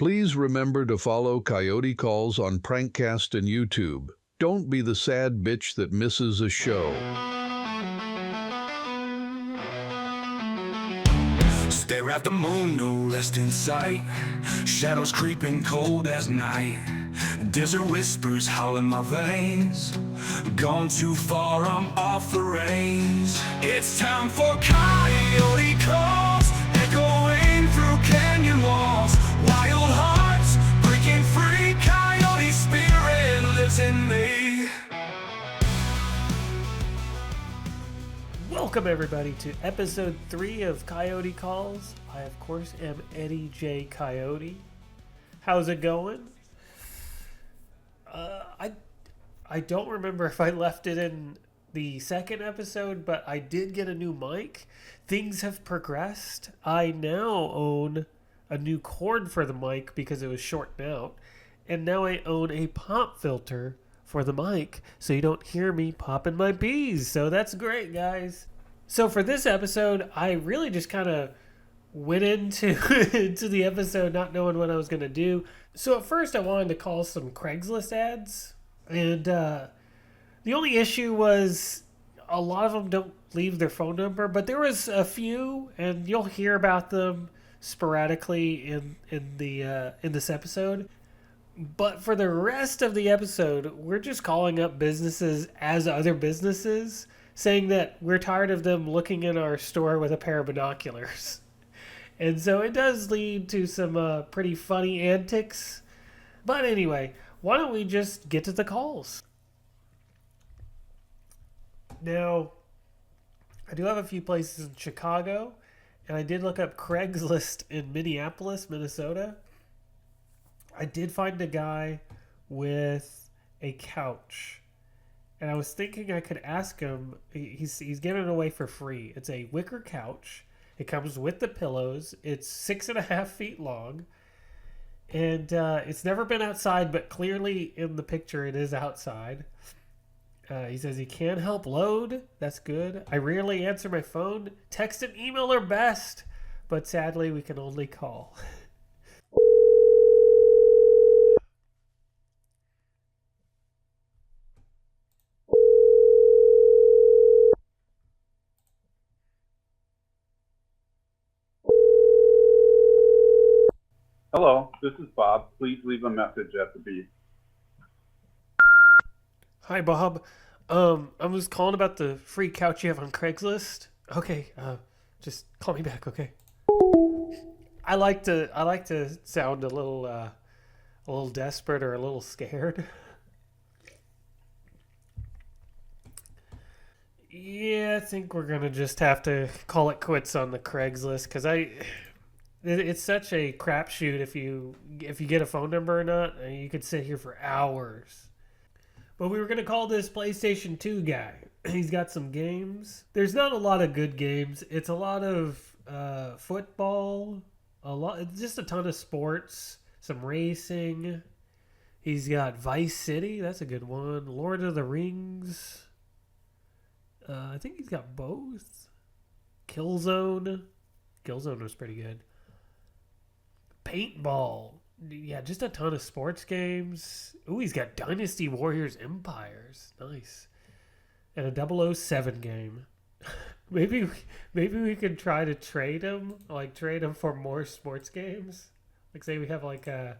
Please remember to follow Coyote Calls on Prankcast and YouTube. Don't be the sad bitch that misses a show. Stare at the moon, no rest in sight. Shadows creeping cold as night. Desert whispers howl in my veins. Gone too far, I'm off the range. It's time for Coyote Calls, echoing through canyon walls. Wild hearts breaking free. Coyote spirit lives in me. Welcome everybody to episode 3 of Coyote Calls. I of course am Eddy J Coyote. How's it going? I don't remember if I left it in the second episode, but I did get a new mic. Things have progressed. I now own a new cord for the mic because it was shorting out. And now I own a pop filter for the mic so you don't hear me popping my bees. So that's great, guys. So for this episode, I really just kind of went into into the episode not knowing what I was going to do. So at first I wanted to call some Craigslist ads. And the only issue was a lot of them don't leave their phone number. But there was a few, and you'll hear about them sporadically in this episode. But for the rest of the episode, we're just calling up businesses as other businesses, saying that we're tired of them looking in our store with a pair of binoculars. And so it does lead to some pretty funny antics. But anyway, why don't we just get to the calls? Now, I do have a few places in Chicago, and I did look up Craigslist in Minneapolis, Minnesota. I did find a guy with a couch, and I was thinking I could ask him. He's giving it away for free. It's a wicker couch. It comes with the pillows. It's 6.5 feet long, and it's never been outside, but clearly in the picture it is outside. He says he can help load. That's good. I rarely answer my phone. Text and email are best, but sadly we can only call. Hello, this is Bob. Please leave a message at the beep. Hi, Bob. I was calling about the free couch you have on Craigslist. Okay, just call me back, okay? I like to sound a little desperate or a little scared. Yeah, I think we're gonna just have to call it quits on the Craigslist because it's such a crapshoot if you get a phone number or not. You could sit here for hours. But we were going to call this PlayStation 2 guy. He's got some games. There's not a lot of good games. It's a lot of football, just a ton of sports, some racing. He's got Vice City. That's a good one. Lord of the Rings. I think he's got both. Killzone. Killzone was pretty good. Paintball. Yeah, just a ton of sports games. Ooh, he's got Dynasty Warriors Empires. Nice. And a 007 game. Maybe we could try to trade him. Like, trade him for more sports games. Like, say we have, like, a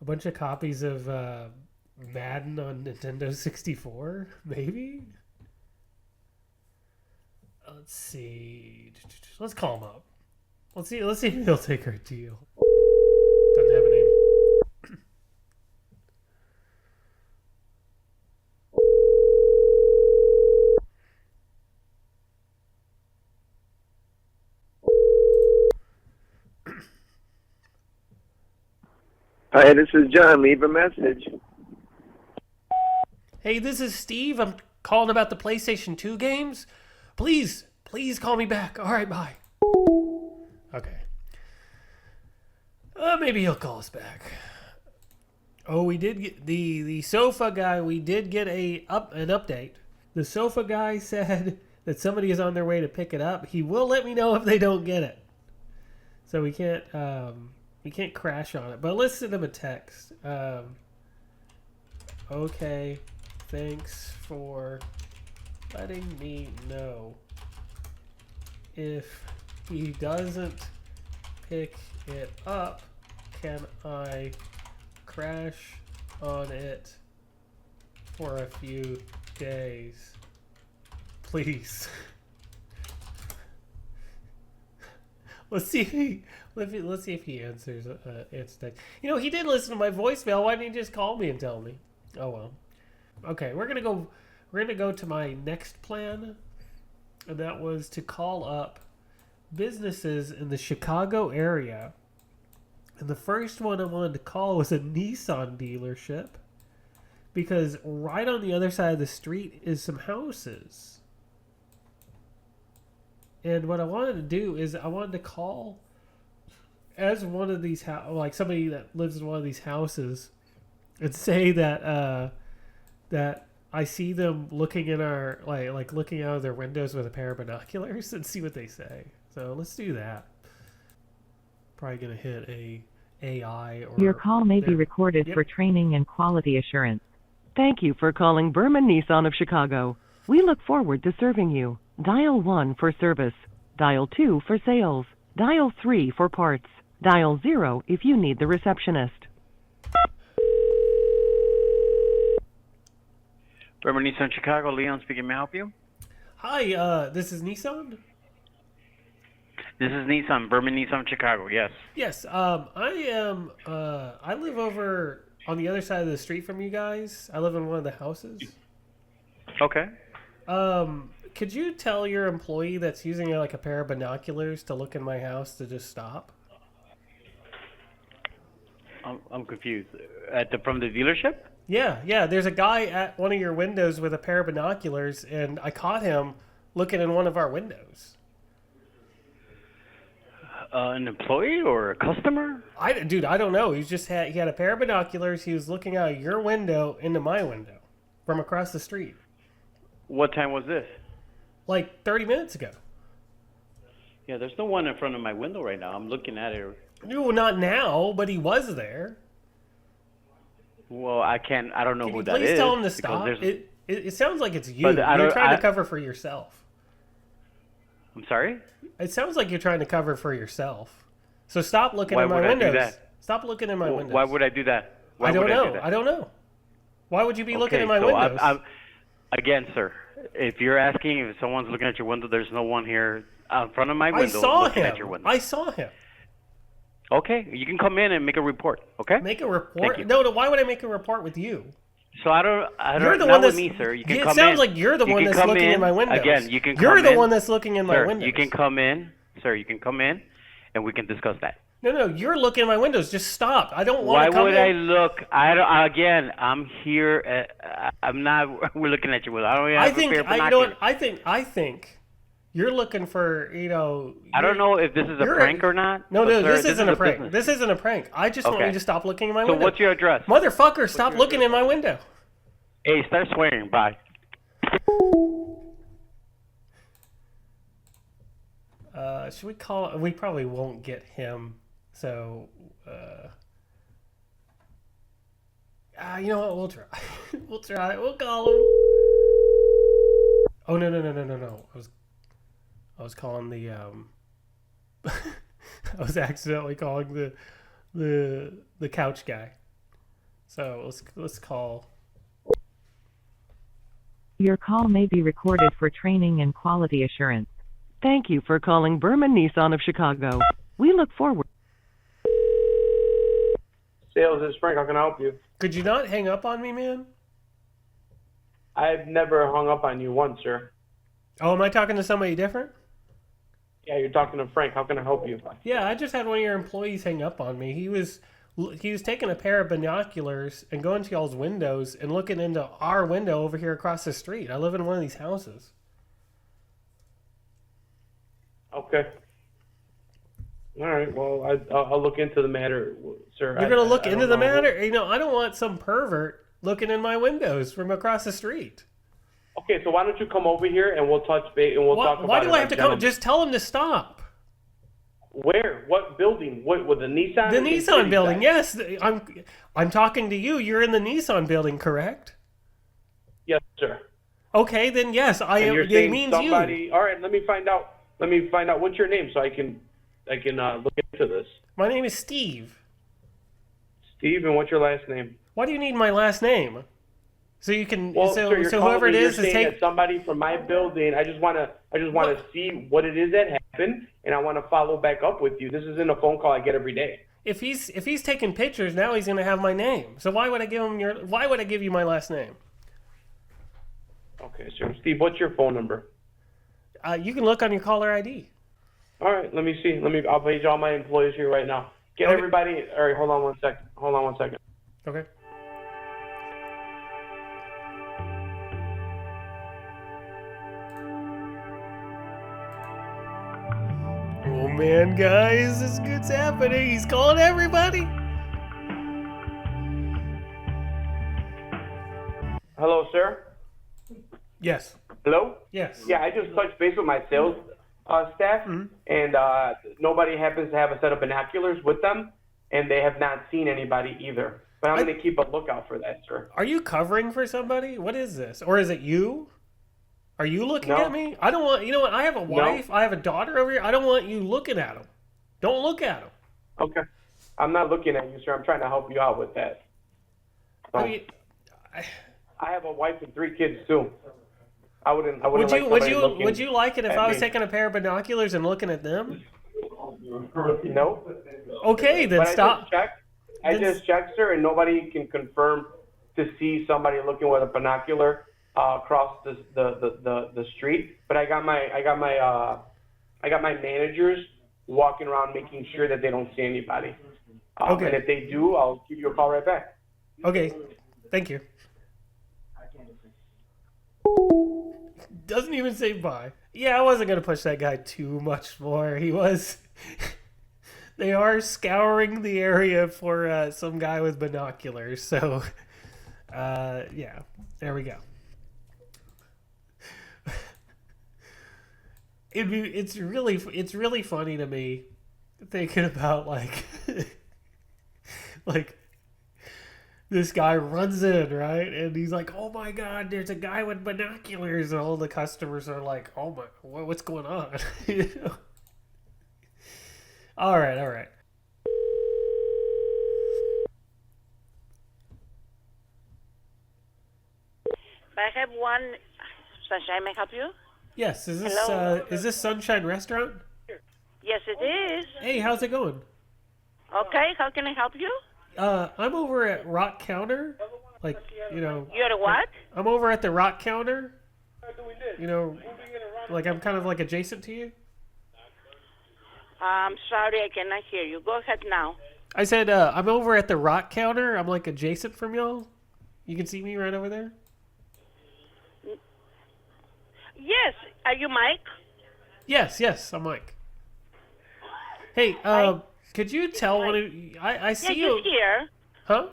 bunch of copies of Madden on Nintendo 64. Maybe? Let's see. Let's call him up. Let's see if he'll take our deal. Doesn't have a name. Hi, this is John. Leave a message. Hey, this is Steve. I'm calling about the PlayStation 2 games. Please call me back. All right, bye. Okay. Maybe he'll call us back. Oh, we did get the sofa guy. We did get an update. The sofa guy said that somebody is on their way to pick it up. He will let me know if they don't get it. So we can't We can't crash on it, but let's send him a text. Okay, thanks for letting me know. If he doesn't pick it up, can I crash on it for a few days? Please. Let's see if he answers text. You know, he did listen to my voicemail. Why didn't he just call me and tell me? Oh well. Okay, we're gonna go to my next plan, and that was to call up businesses in the Chicago area. And the first one I wanted to call was a Nissan dealership, because right on the other side of the street is some houses. And what I wanted to do is I wanted to call as one of these like somebody that lives in one of these houses, and say that that I see them looking in our like looking out of their windows with a pair of binoculars, and see what they say. So let's do that. Probably gonna hit a AI or your call may be recorded for training and quality assurance. Thank you for calling Berman Nissan of Chicago. We look forward to serving you. Dial 1 for service. Dial 2 for sales. Dial 3 for parts. Dial 0 if you need the receptionist. Berman Nissan Chicago, Leon speaking. May I help you? Hi, this is Nissan? This is Nissan, Berman Nissan Chicago, yes. Yes, I live over on the other side of the street from you guys. I live in one of the houses. Okay. Could you tell your employee that's using like a pair of binoculars to look in my house to just stop? I'm confused. From the dealership? Yeah. There's a guy at one of your windows with a pair of binoculars, and I caught him looking in one of our windows. An employee or a customer? Dude, I don't know. He had a pair of binoculars. He was looking out of your window into my window from across the street. What time was this? Like 30 minutes ago. Yeah, there's no one in front of my window right now. I'm looking at it. No, not now, but he was there. Well, I don't know who that is. Please tell him to stop. It sounds like it's you. But You're trying to cover for yourself. I'm sorry? It sounds like you're trying to cover for yourself. So stop looking Why in my would I do windows. that? Stop looking in my windows. Why would I do that? I don't know. Why would you be looking in my windows? Again, sir, if you're asking if someone's looking at your window, there's no one here in front of my window looking at your window. I saw him. Okay, you can come in and make a report, okay? Make a report? Thank you. No, why would I make a report with you? So I don't. You're the not one with that's, me, sir. You can come in. It sounds like you're the one that's looking in my windows. Again, you can come You're in. the one that's looking in my Sir, windows. you can come in. Sir, you can come in, and we can discuss that. No, you're looking in my windows. Just stop. I don't want to come in. Why would I look? Again, I'm here. I'm not. We're looking at you. I don't have a pair of binoculars. I think you're looking for, I don't know if this is a prank or not. No, sir, this isn't a prank. business. This isn't a prank. I just want you to stop looking in my window. So what's your address? Motherfucker, stop looking in my window. Hey, start swearing. Bye. Should we call? We probably won't get him. So, you know what? We'll try. We'll try. We'll call him. Oh no! I was calling the I was accidentally calling the couch guy. So let's call. Your call may be recorded for training and quality assurance. Thank you for calling Berman Nissan of Chicago. We look forward. Sales, this is Frank. How can I help you? Could you not hang up on me, man? I've never hung up on you once, sir. Oh, am I talking to somebody different? Yeah, you're talking to Frank. How can I help you? Yeah, I just had one of your employees hang up on me. He was taking a pair of binoculars and going to y'all's windows and looking into our window over here across the street. I live in one of these houses. Okay. All right. Well, I'll look into the matter, sir. You're going to look into the matter? I don't want some pervert looking in my windows from across the street. Okay, so why don't you come over here and we'll touch base and we'll talk about it. Why do I have to come? Just tell him to stop. Where? What building? What? With the Nissan? The or Nissan City building. side? Yes, I'm talking to you. You're in the Nissan building, correct? Yes, sir. Okay, then yes, I And am. you're It saying means somebody. you. All right, let me find out. Let me find out what's your name so I can look into this. My name is Steve. Steve, and what's your last name? Why do you need my last name? So you can. Well, so sir, you're so calling whoever it me, is you're is saying take. that somebody from my building. I just wanna see what it is that happened, and I want to follow back up with you. This isn't a phone call I get every day. If he's taking pictures, now he's gonna have my name. So why would I give him your? Why would I give you my last name? Okay, sir. Steve, what's your phone number? You can look on your caller ID. All right, let me see. I'll page all my employees here right now. Get Okay. everybody. All right, hold on one second. Okay. Oh man, guys, this good's happening. He's calling everybody. Hello, sir. Yes. Hello. Yes. Yeah, I just touched base with my sales staff, and nobody happens to have a set of binoculars with them, and they have not seen anybody either. But I'm going to keep a lookout for that, sir. Are you covering for somebody? What is this? Or is it you? Are you looking No. at me? I don't want. You know what? I have a wife. I have a daughter over here. I don't want you looking at them. Don't look at them. Okay. I'm not looking at you, sir. I'm trying to help you out with that. I mean, I have a wife and 3 kids too. I wouldn't would like you would somebody you looking would you like it if at I was me. taking a pair of binoculars and looking at them? No. Okay, then But stop. I just checked, sir, and nobody can confirm to see somebody looking with a binocular across the street. But I got my managers walking around making sure that they don't see anybody. Okay. And if they do, I'll give you a call right back. Okay, thank you. Doesn't even say bye. Yeah, I wasn't gonna push that guy too much more. He was. They are scouring the area for some guy with binoculars. So, yeah, there we go. It's really funny to me thinking about like like this guy runs in, right, and he's like, "Oh my God, there's a guy with binoculars," and all the customers are like, "Oh my, what's going on?" You know? All right. I have one. Sunshine, may I help you? Yes, is Hello? this Sunshine Restaurant? Yes, it is. Hey, how's it going? Okay, how can I help you? I'm over at Rock Counter. Like, you know. You're what? I'm over at the Rock Counter. You know, like I'm kind of like adjacent to you. I'm sorry, I cannot hear you. Go ahead now. I said I'm over at the Rock Counter. I'm like adjacent from y'all. You can see me right over there. Yes, are you Mike? Yes, I'm Mike. Hey, could you tell one of I see Yeah, you? he's here. Huh?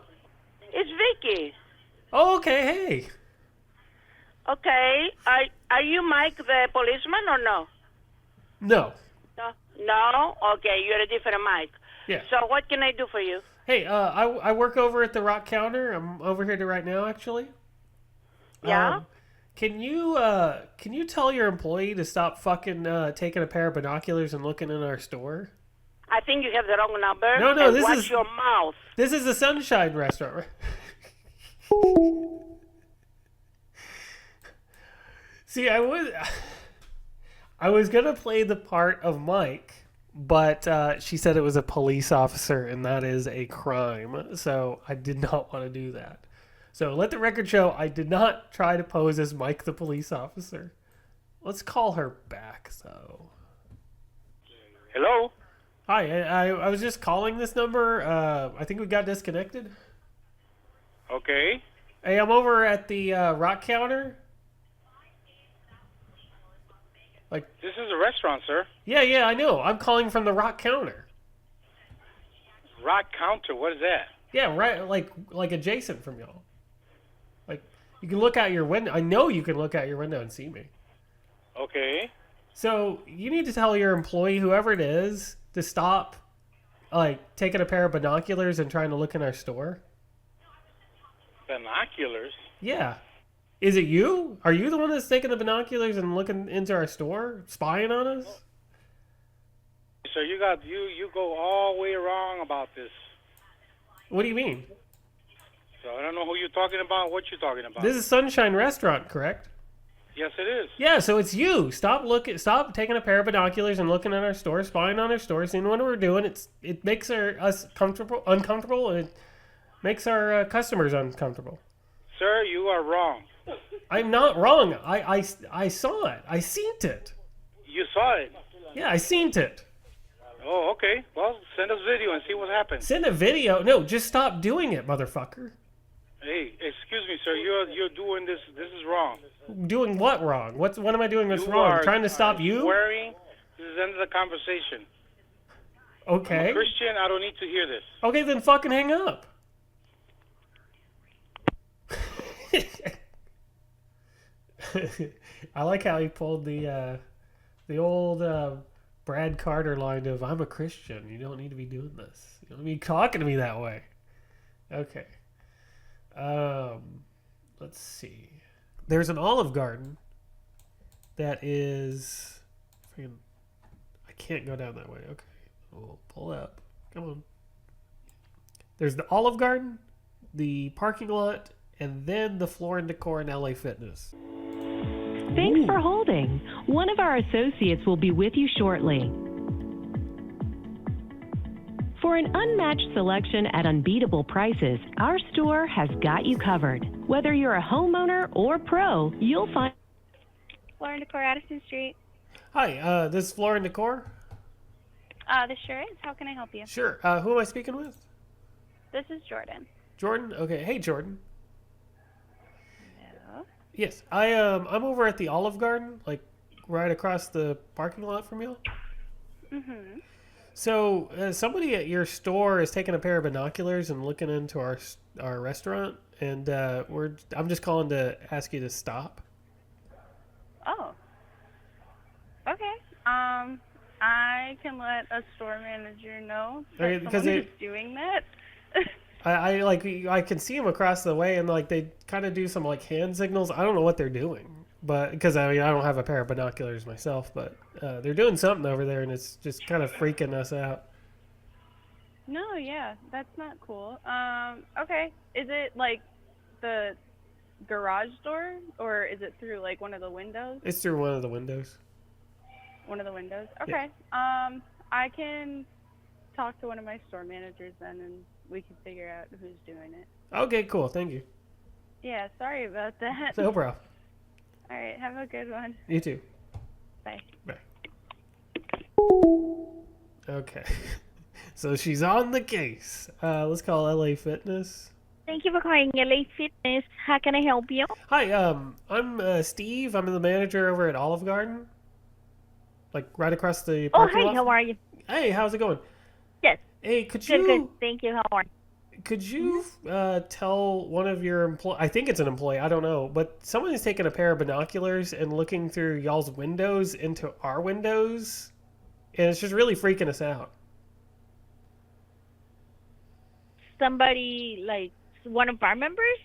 It's Vicky. Oh, okay. Hey. Okay, are you Mike the policeman or no? No. No? Okay, you're a different Mike. Yeah. So what can I do for you? Hey, I work over at the Rock Counter. I'm over here right now, actually. Yeah? Can you tell your employee to stop fucking taking a pair of binoculars and looking in our store? I think you have the wrong number. No, and this watch is your mouth. This is the Sunshine Restaurant. See, I was gonna play the part of Mike, but she said it was a police officer, and that is a crime. So I did not want to do that. So let the record show I did not try to pose as Mike the police officer. Let's call her back, though. Hello? Hi, I was just calling this number. I think we got disconnected. Okay. Hey, I'm over at the Rock Counter. Like, This is a restaurant, sir. yeah, I know. I'm calling from the Rock Counter. Rock Counter, what is that? Yeah, right, like adjacent from y'all. Like, you can look out your window. I know you can look out your window and see me. Okay. So you need to tell your employee, whoever it is, to stop, like, taking a pair of binoculars and trying to look in our store. Binoculars? Yeah. Is it you? Are you the one that's taking the binoculars and looking into our store, spying on us? So you go all the way wrong about this. What do you mean? So I don't know who you're talking about, what you're talking about. This is Sunshine Restaurant, correct? Yes, it is. Yeah, so it's you. Stop taking a pair of binoculars and looking at our store, spying on our store, seeing what we're doing. It makes us uncomfortable, and it makes our customers uncomfortable. Sir, you are wrong. I'm not wrong. I saw it. I seen it. You saw it. Yeah, I seen it. Oh, okay. Well, send us video and see what happens. Send a video? No, just stop doing it, motherfucker. Hey, excuse me, sir. You're doing this. This is wrong. Doing what wrong? What am I doing that's You wrong? are Trying to stop you? Swearing. This is the end of the conversation. Okay. I'm a Christian. I don't need to hear this. Okay, then fucking hang up. I like how he pulled the old Brad Carter line of "I'm a Christian. You don't need to be doing this. You don't need to be talking to me that way." Okay. Let's see. There's an Olive Garden that is. I can't go down that way. Okay, we'll pull up. Come on. There's the Olive Garden, the parking lot, and then the Floor and Decor and LA Fitness. Thanks for holding. One of our associates will be with you shortly. For an unmatched selection at unbeatable prices, our store has got you covered. Whether you're a homeowner or pro, you'll find... Floor and Decor, Addison Street. Hi, this is Floor and Decor? This sure is. How can I help you? Sure. Who am I speaking with? This is Jordan. Jordan? Okay. Hey, Jordan. Hello. Yes, I'm over at the Olive Garden, like right across the parking lot from you. Mm-hmm. So somebody at your store is taking a pair of binoculars and looking into our restaurant, and I'm just calling to ask you to stop. Oh. Okay. I can let a store manager know that someone is doing that. I can see them across the way, and like they kind of do some like hand signals. I don't know what they're doing, but because I don't have a pair of binoculars myself, but they're doing something over there, and it's just kind of freaking us out. No, yeah, that's not cool. Okay. Is it like the garage door, or is it through like one of the windows? It's through one of the windows. One of the windows. Okay. Yeah. I can talk to one of my store managers then, and we can figure out who's doing it. Okay, cool. Thank you. Yeah, sorry about that. No problem. All right, have a good one. You too. Bye. Bye. Okay. So she's on the case. Let's call LA Fitness. Thank you for calling LA Fitness. How can I help you? Hi, I'm Steve. I'm the manager over at Olive Garden. Like right across the parking lot. Oh, hi, how are you? Hey, how's it going? Yes. Hey, could Good. Thank you. How are you? Could you tell one of your employees, I think it's an employee, I don't know, but someone is taking a pair of binoculars and looking through y'all's windows into our windows, and it's just really freaking us out. Somebody, like one of our members?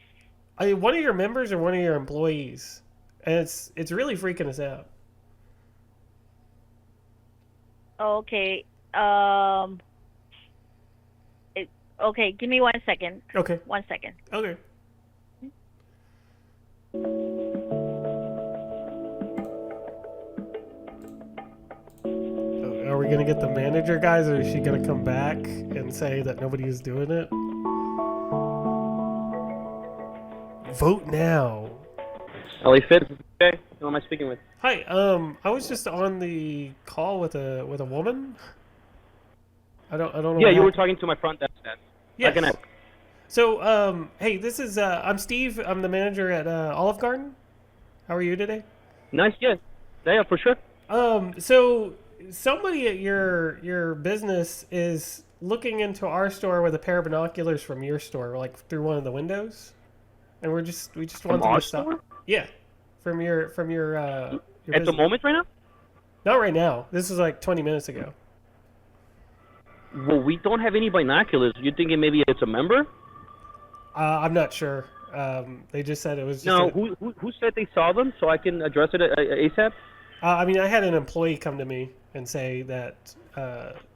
One of your members or one of your employees, and it's really freaking us out. Okay. Okay, give me 1 second. Okay. 1 second. Okay. Are we gonna get the manager, guys, or is she gonna come back and say that nobody is doing it? Vote now. LA Fit. Okay. Who am I speaking with? Hi. I was just on the call with a woman. I don't know. Yeah, you were talking to my front desk. Yes. I can So, hey, this is I'm Steve. I'm the manager at Olive Garden. How are you today? Nice. Yeah. Yeah, for sure. So somebody at your business is looking into our store with a pair of binoculars from your store, like through one of the windows, and we just wanted our to stop. Store? Yeah, from your at the moment right now. Not right now. This is like 20 minutes ago. Well, we don't have any binoculars. You thinking maybe it's a member? I'm not sure. They just said it was just No, who said they saw them so I can address it ASAP? I mean, I had an employee come to me and say that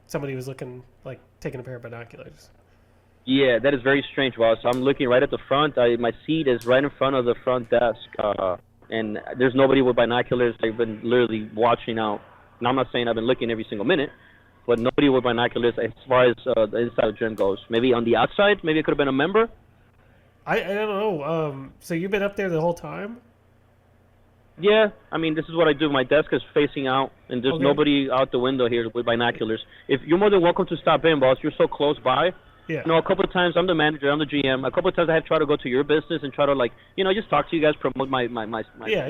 somebody was taking a pair of binoculars. Yeah, that is very strange, boss. I'm looking right at the front. My seat is right in front of the front desk, and there's nobody with binoculars. They've been literally watching out. And I'm not saying I've been looking every single minute, but nobody with binoculars as far as the inside of the gym goes. Maybe on the outside, maybe it could have been a member. I don't know. So you've been up there the whole time? Yeah, I mean, this is what I do. My desk is facing out, and there's nobody out the window here with binoculars. If you're more than welcome to stop in, boss. You're so close by. Yeah. You know, a couple of times I'm the manager, I'm the GM. A couple of times I have tried to go to your business and try to just talk to you guys, promote my store here.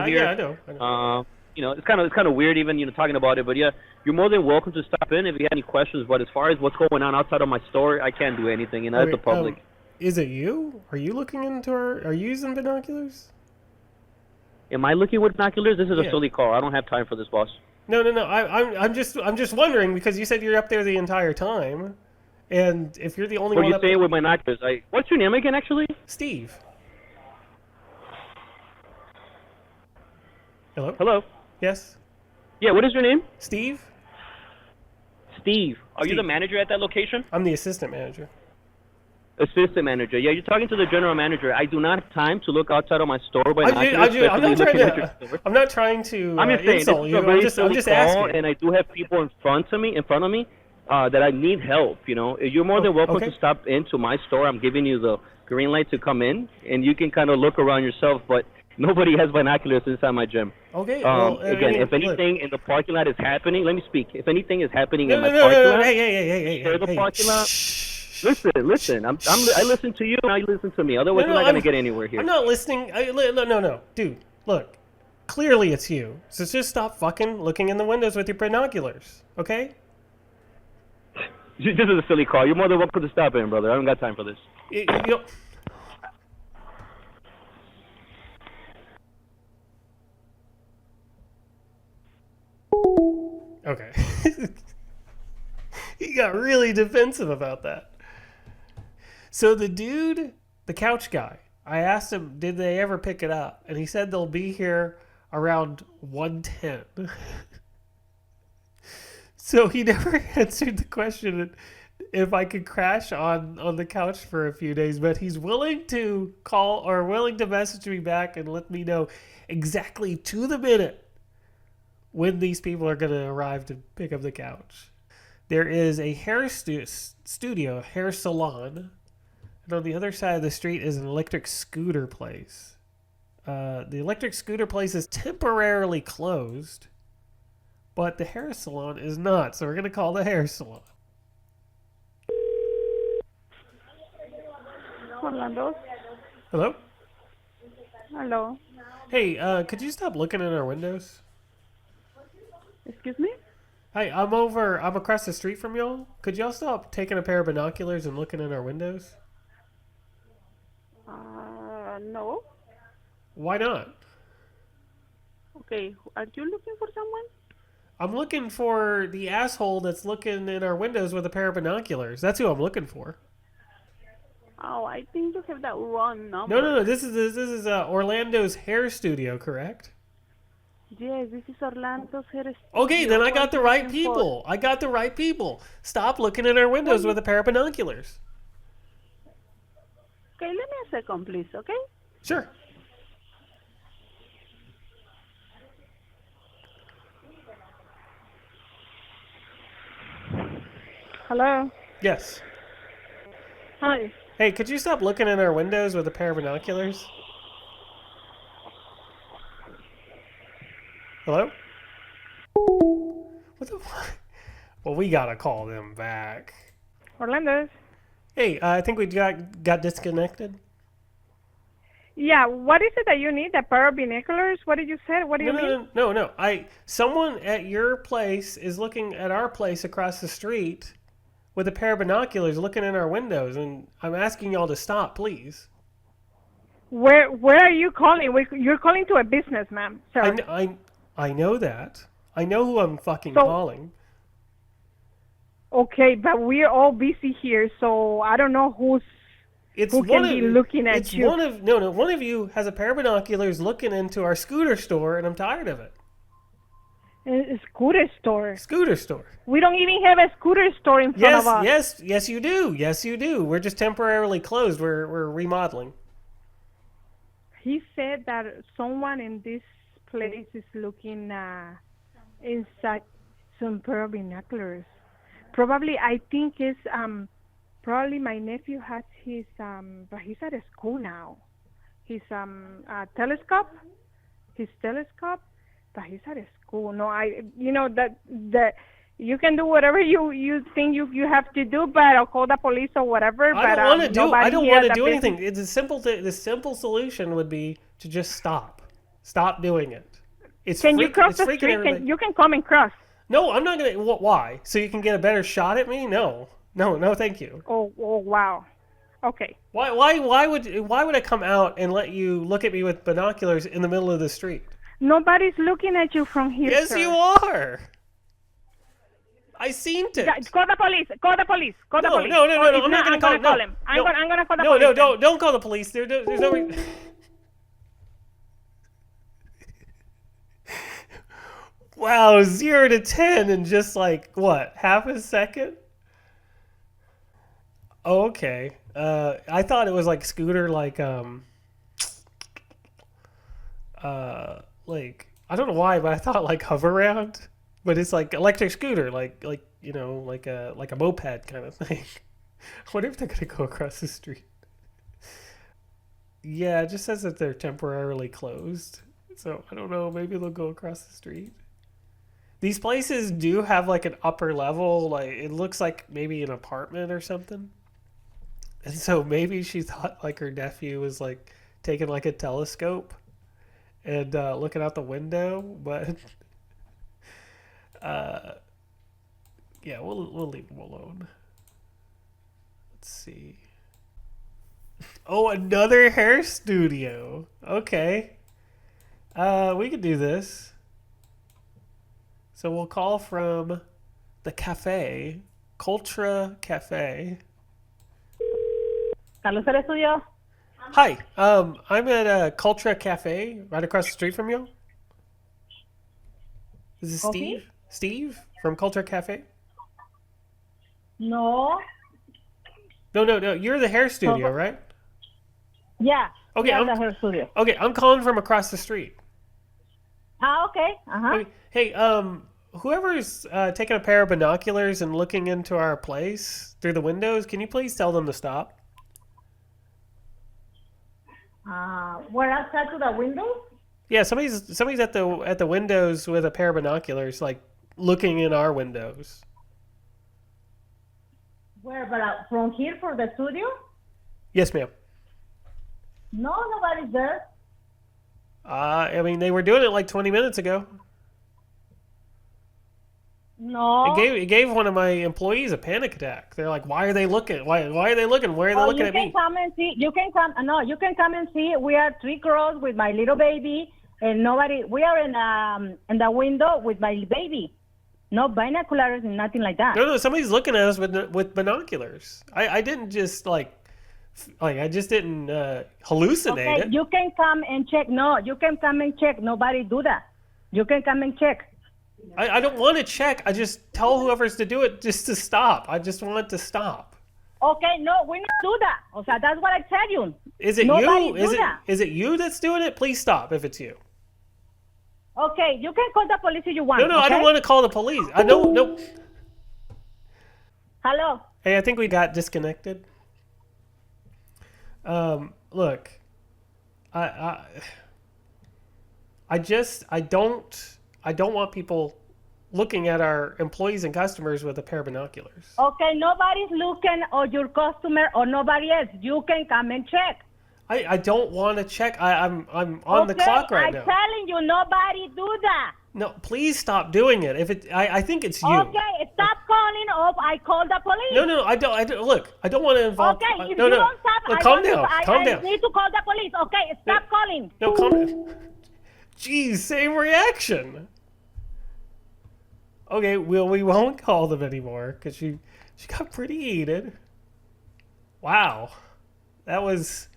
Yeah, I know. You know, it's kind of weird even talking about it, but yeah, you're more than welcome to stop in if you have any questions. But as far as what's going on outside of my store, I can't do anything. That's the public. Is it you? Are you looking into Are you using binoculars? Am I looking with binoculars? This is a silly call. I don't have time for this, boss. No. I'm just wondering because you said you're up there the entire time, and if you're the only one. What are you saying with binoculars? What's your name again, actually? Steve. Hello. Hello. Yes. Yeah. What is your name? Steve. Steve. Are you the manager at that location? I'm the assistant manager. Assistant manager. Yeah, you're talking to the general manager. I do not have time to look outside of my store by I'm not trying to I'm just saying, insult you. I'm just asking. And I do have people in front of me that I need help. You know, you're more than welcome to stop into my store. I'm giving you the green light to come in, and you can kind of look around yourself. But nobody has binoculars inside my gym. Okay. Again, if anything in the parking lot is happening, let me speak. If anything is happening in my parking lot, hey, the parking lot. Listen. I listen to you, and I listen to me. Otherwise, we're not gonna get anywhere here. I'm not listening. No, dude. Look, clearly it's you. So just stop fucking looking in the windows with your binoculars, okay? This is a silly call. You're more than welcome to stop in, brother. I haven't got time for this. Okay. He got really defensive about that. So the dude, the couch guy, I asked him, did they ever pick it up? And he said they'll be here around 1:10. So he never answered the question if I could crash on the couch for a few days, but he's willing to call or willing to message me back and let me know exactly to the minute when these people are going to arrive to pick up the couch. There is a hair studio, hair salon, and on the other side of the street is an electric scooter place. The electric scooter place is temporarily closed, but the hair salon is not, so we're going to call the hair salon. Orlando. Hello? Hello. Hey, could you stop looking in our windows? Excuse me? Hi, I'm across the street from y'all. Could y'all stop taking a pair of binoculars and looking in our windows? No. Why not? Okay, are you looking for someone? I'm looking for the asshole that's looking in our windows with a pair of binoculars. That's who I'm looking for. Oh, I think you have that wrong number. No. This is Orlando's hair studio, correct? Yes, this is Orlando's hair studio. Okay, then I got the right people. I got the right people. Stop looking in our windows with a pair of binoculars. Okay, let me a second, please, okay? Sure. Hello? Yes. Hi. Hey, could you stop looking in our windows with a pair of binoculars? Hello? What the fuck? Well, we gotta call them back. Orlando? Hey, I think we got disconnected. Yeah, what is it that you need? A pair of binoculars? What did you say? What do you mean? No. Someone at your place is looking at our place across the street with a pair of binoculars looking in our windows, and I'm asking y'all to stop, please. Where are you calling? You're calling to a business, ma'am. Sir. I know that. I know who I'm fucking calling. Okay, but we're all busy here, so I don't know who can be looking at you. One of you has a pair of binoculars looking into our scooter store, and I'm tired of it. A scooter store. Scooter store. We don't even have a scooter store in front of us. Yes, you do. Yes, you do. We're just temporarily closed. We're remodeling. He said that someone in this place is looking inside some pair of binoculars. Probably, I think it's probably my nephew has his but he's at a school now. His telescope, but he's at a school. No, that you can do whatever you think you have to do, but I'll call the police or whatever. I don't want to do anything. It's a simple. The simple solution would be to just stop. Stop doing it. Can you cross the street? You can come and cross. No, I'm not gonna. Why? So you can get a better shot at me? No, thank you. Oh, wow. Okay. Why would I come out and let you look at me with binoculars in the middle of the street? Nobody's looking at you from here. Yes, sir. you are. I seen it. Call the police. Call the police. No, I'm not gonna call him. I'm gonna call the police. No, don't call the police. There's no reason. Wow, 0 to 10 in just like what, half a second? Oh, okay. I thought it was like scooter, like I don't know why, but I thought like hover around, but it's like electric scooter, like a moped kind of thing. I wonder if they're gonna go across the street. Yeah, it just says that they're temporarily closed, so I don't know. Maybe they'll go across the street. These places do have like an upper level, like it looks like maybe an apartment or something. And so maybe she thought like her nephew was like taking like a telescope and looking out the window, but yeah, we'll leave him alone. Let's see. Oh, another hair studio. Okay. We could do this. So we'll call from the cafe, Cultura Cafe. Carlos Hair Studio. Hi, I'm at Cultura Cafe, right across the street from you. Is this Steve? Okay. Steve from Cultura Cafe? No. No. You're the hair studio, right? Yeah. Okay, yeah, the hair studio. Okay, I'm calling from across the street. Okay. Okay, hey, whoever's taking a pair of binoculars and looking into our place through the windows, can you please tell them to stop? We're outside to the window? Yeah, somebody's at the windows with a pair of binoculars, like looking in our windows. Where, but from here for the studio? Yes, ma'am. No, nobody's there. I mean, they were doing it like 20 minutes ago. No. It gave one of my employees a panic attack. They're like, "Why are they looking? Why are they looking? Why are they looking at me?" You can come and see. You can come. No, you can come and see. We are 3 girls with my little baby, and nobody. We are in the window with my baby. No binoculars and nothing like that. No, somebody's looking at us with binoculars. I didn't just I just didn't hallucinate it. You can come and check. No, you can come and check. Nobody do that. You can come and check. I don't want to check. I just tell whoever's to do it just to stop. I just want it to stop. Okay, no, we not do that. O sea, that's what I tell you. Is it Nobody you? Do Is it you that's doing it? Please stop if it's you. Okay, you can call the police if you want. No, okay? I don't want to call the police. I don't. No. Hello. Hey, I think we got disconnected. Look, I don't want people looking at our employees and customers with a pair of binoculars. Okay, nobody's looking or your customer or nobody else. You can come and check. I don't want to check. I'm on the clock right now. I'm telling you, nobody do that. No, please stop doing it. I think it's you. Okay, stop calling up. I call the police. No, I don't. Look, I don't want to involve. Okay, if no, you don't stop, look, I calm down. I need to call the police. Okay, stop calling. No, calm down. Jeez, same reaction. Okay, well, we won't call them anymore because she got pretty heated. Wow. That was...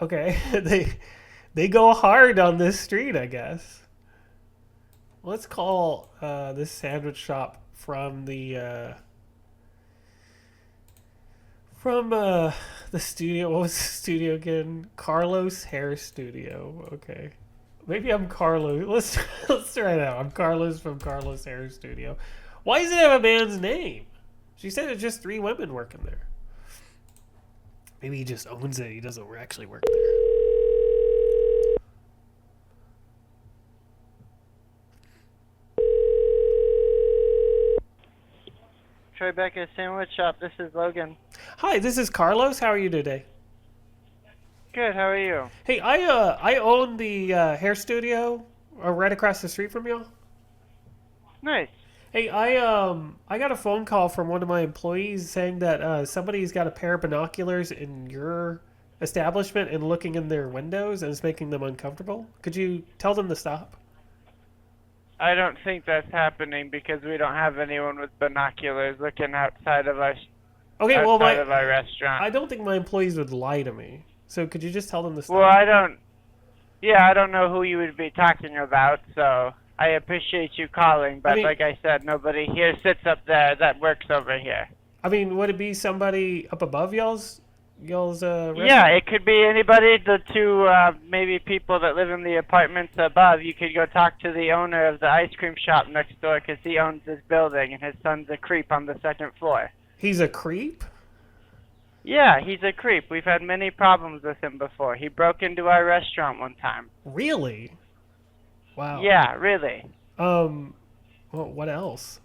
Okay, they go hard on this street, I guess. Let's call this sandwich shop from the studio. What was the studio again? Carlos Hair Studio. Okay. Maybe I'm Carlos. Let's try it out. I'm Carlos from Carlos Hair Studio. Why does it have a man's name? She said it's just 3 women working there. Maybe he just owns it. He doesn't actually work there. Tribeca Sandwich Shop. This is Logan. Hi, this is Carlos. How are you today? Good. How are you? Hey, I own the hair studio right across the street from y'all. Nice. Hey, I got a phone call from one of my employees saying that somebody's got a pair of binoculars in your establishment and looking in their windows and it's making them uncomfortable. Could you tell them to stop? I don't think that's happening because we don't have anyone with binoculars looking outside of our of our restaurant. I don't think my employees would lie to me. So could you just tell them to stop? Well, I don't know who you would be talking about, so I appreciate you calling, but like I said, nobody here sits up there that works over here. I mean, would it be somebody up above y'all's restaurant? Yeah, it could be anybody. The 2 maybe people that live in the apartments above. You could go talk to the owner of the ice cream shop next door because he owns this building and his son's a creep on the 2nd floor. He's a creep? Yeah, he's a creep. We've had many problems with him before. He broke into our restaurant one time. Really? Wow. Yeah, really. Well, what else?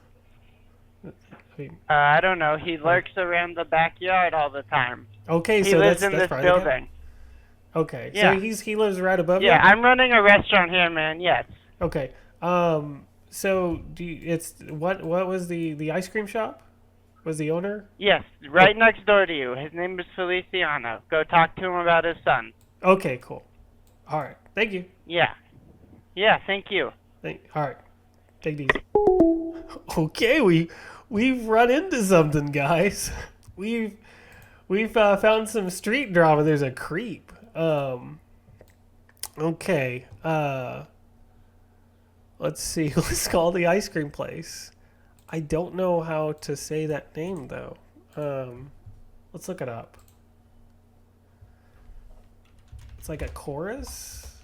I don't know. He lurks around the backyard all the time. Okay, he so lives that's in this probably the guy. building. Okay, Yeah. so he lives right above you? Yeah, I'm running a restaurant here, man. Yes. Okay. So what was the ice cream shop? Was the owner? Yes, right next door to you. His name is Feliciano. Go talk to him about his son. Okay, cool. All right. Thank you. Yeah. Yeah, thank you. All right. Take it easy. Okay, we've run into something, guys. We've found some street drama. There's a creep. Okay. Let's see. Let's call the ice cream place. I don't know how to say that name though. Let's look it up. It's like a chorus.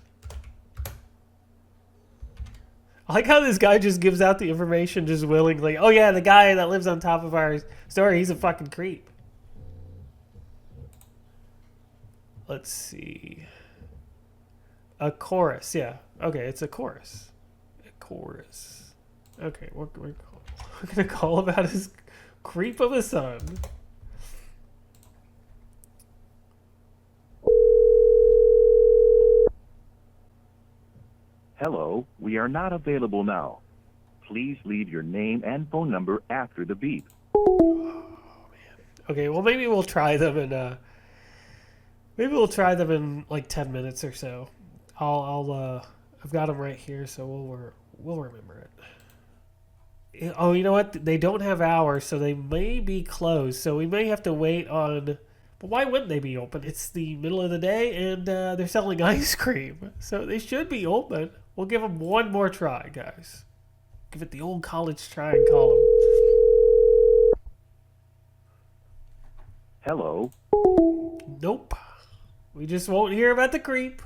I like how this guy just gives out the information just willingly. Oh yeah, the guy that lives on top of our store, he's a fucking creep. Let's see. A chorus, yeah. Okay, it's a chorus. A chorus. Okay, we're gonna call about his creep of a son. Hello, we are not available now. Please leave your name and phone number after the beep. Okay, well maybe we'll try them in like 10 minutes or so. I've got them right here, so we'll remember it. Oh, you know what? They don't have hours, so they may be closed. So we may have to wait on. But why wouldn't they be open? It's the middle of the day, and they're selling ice cream, so they should be open. We'll give them one more try, guys. Give it the old college try and call them. Hello. Nope. We just won't hear about the creep.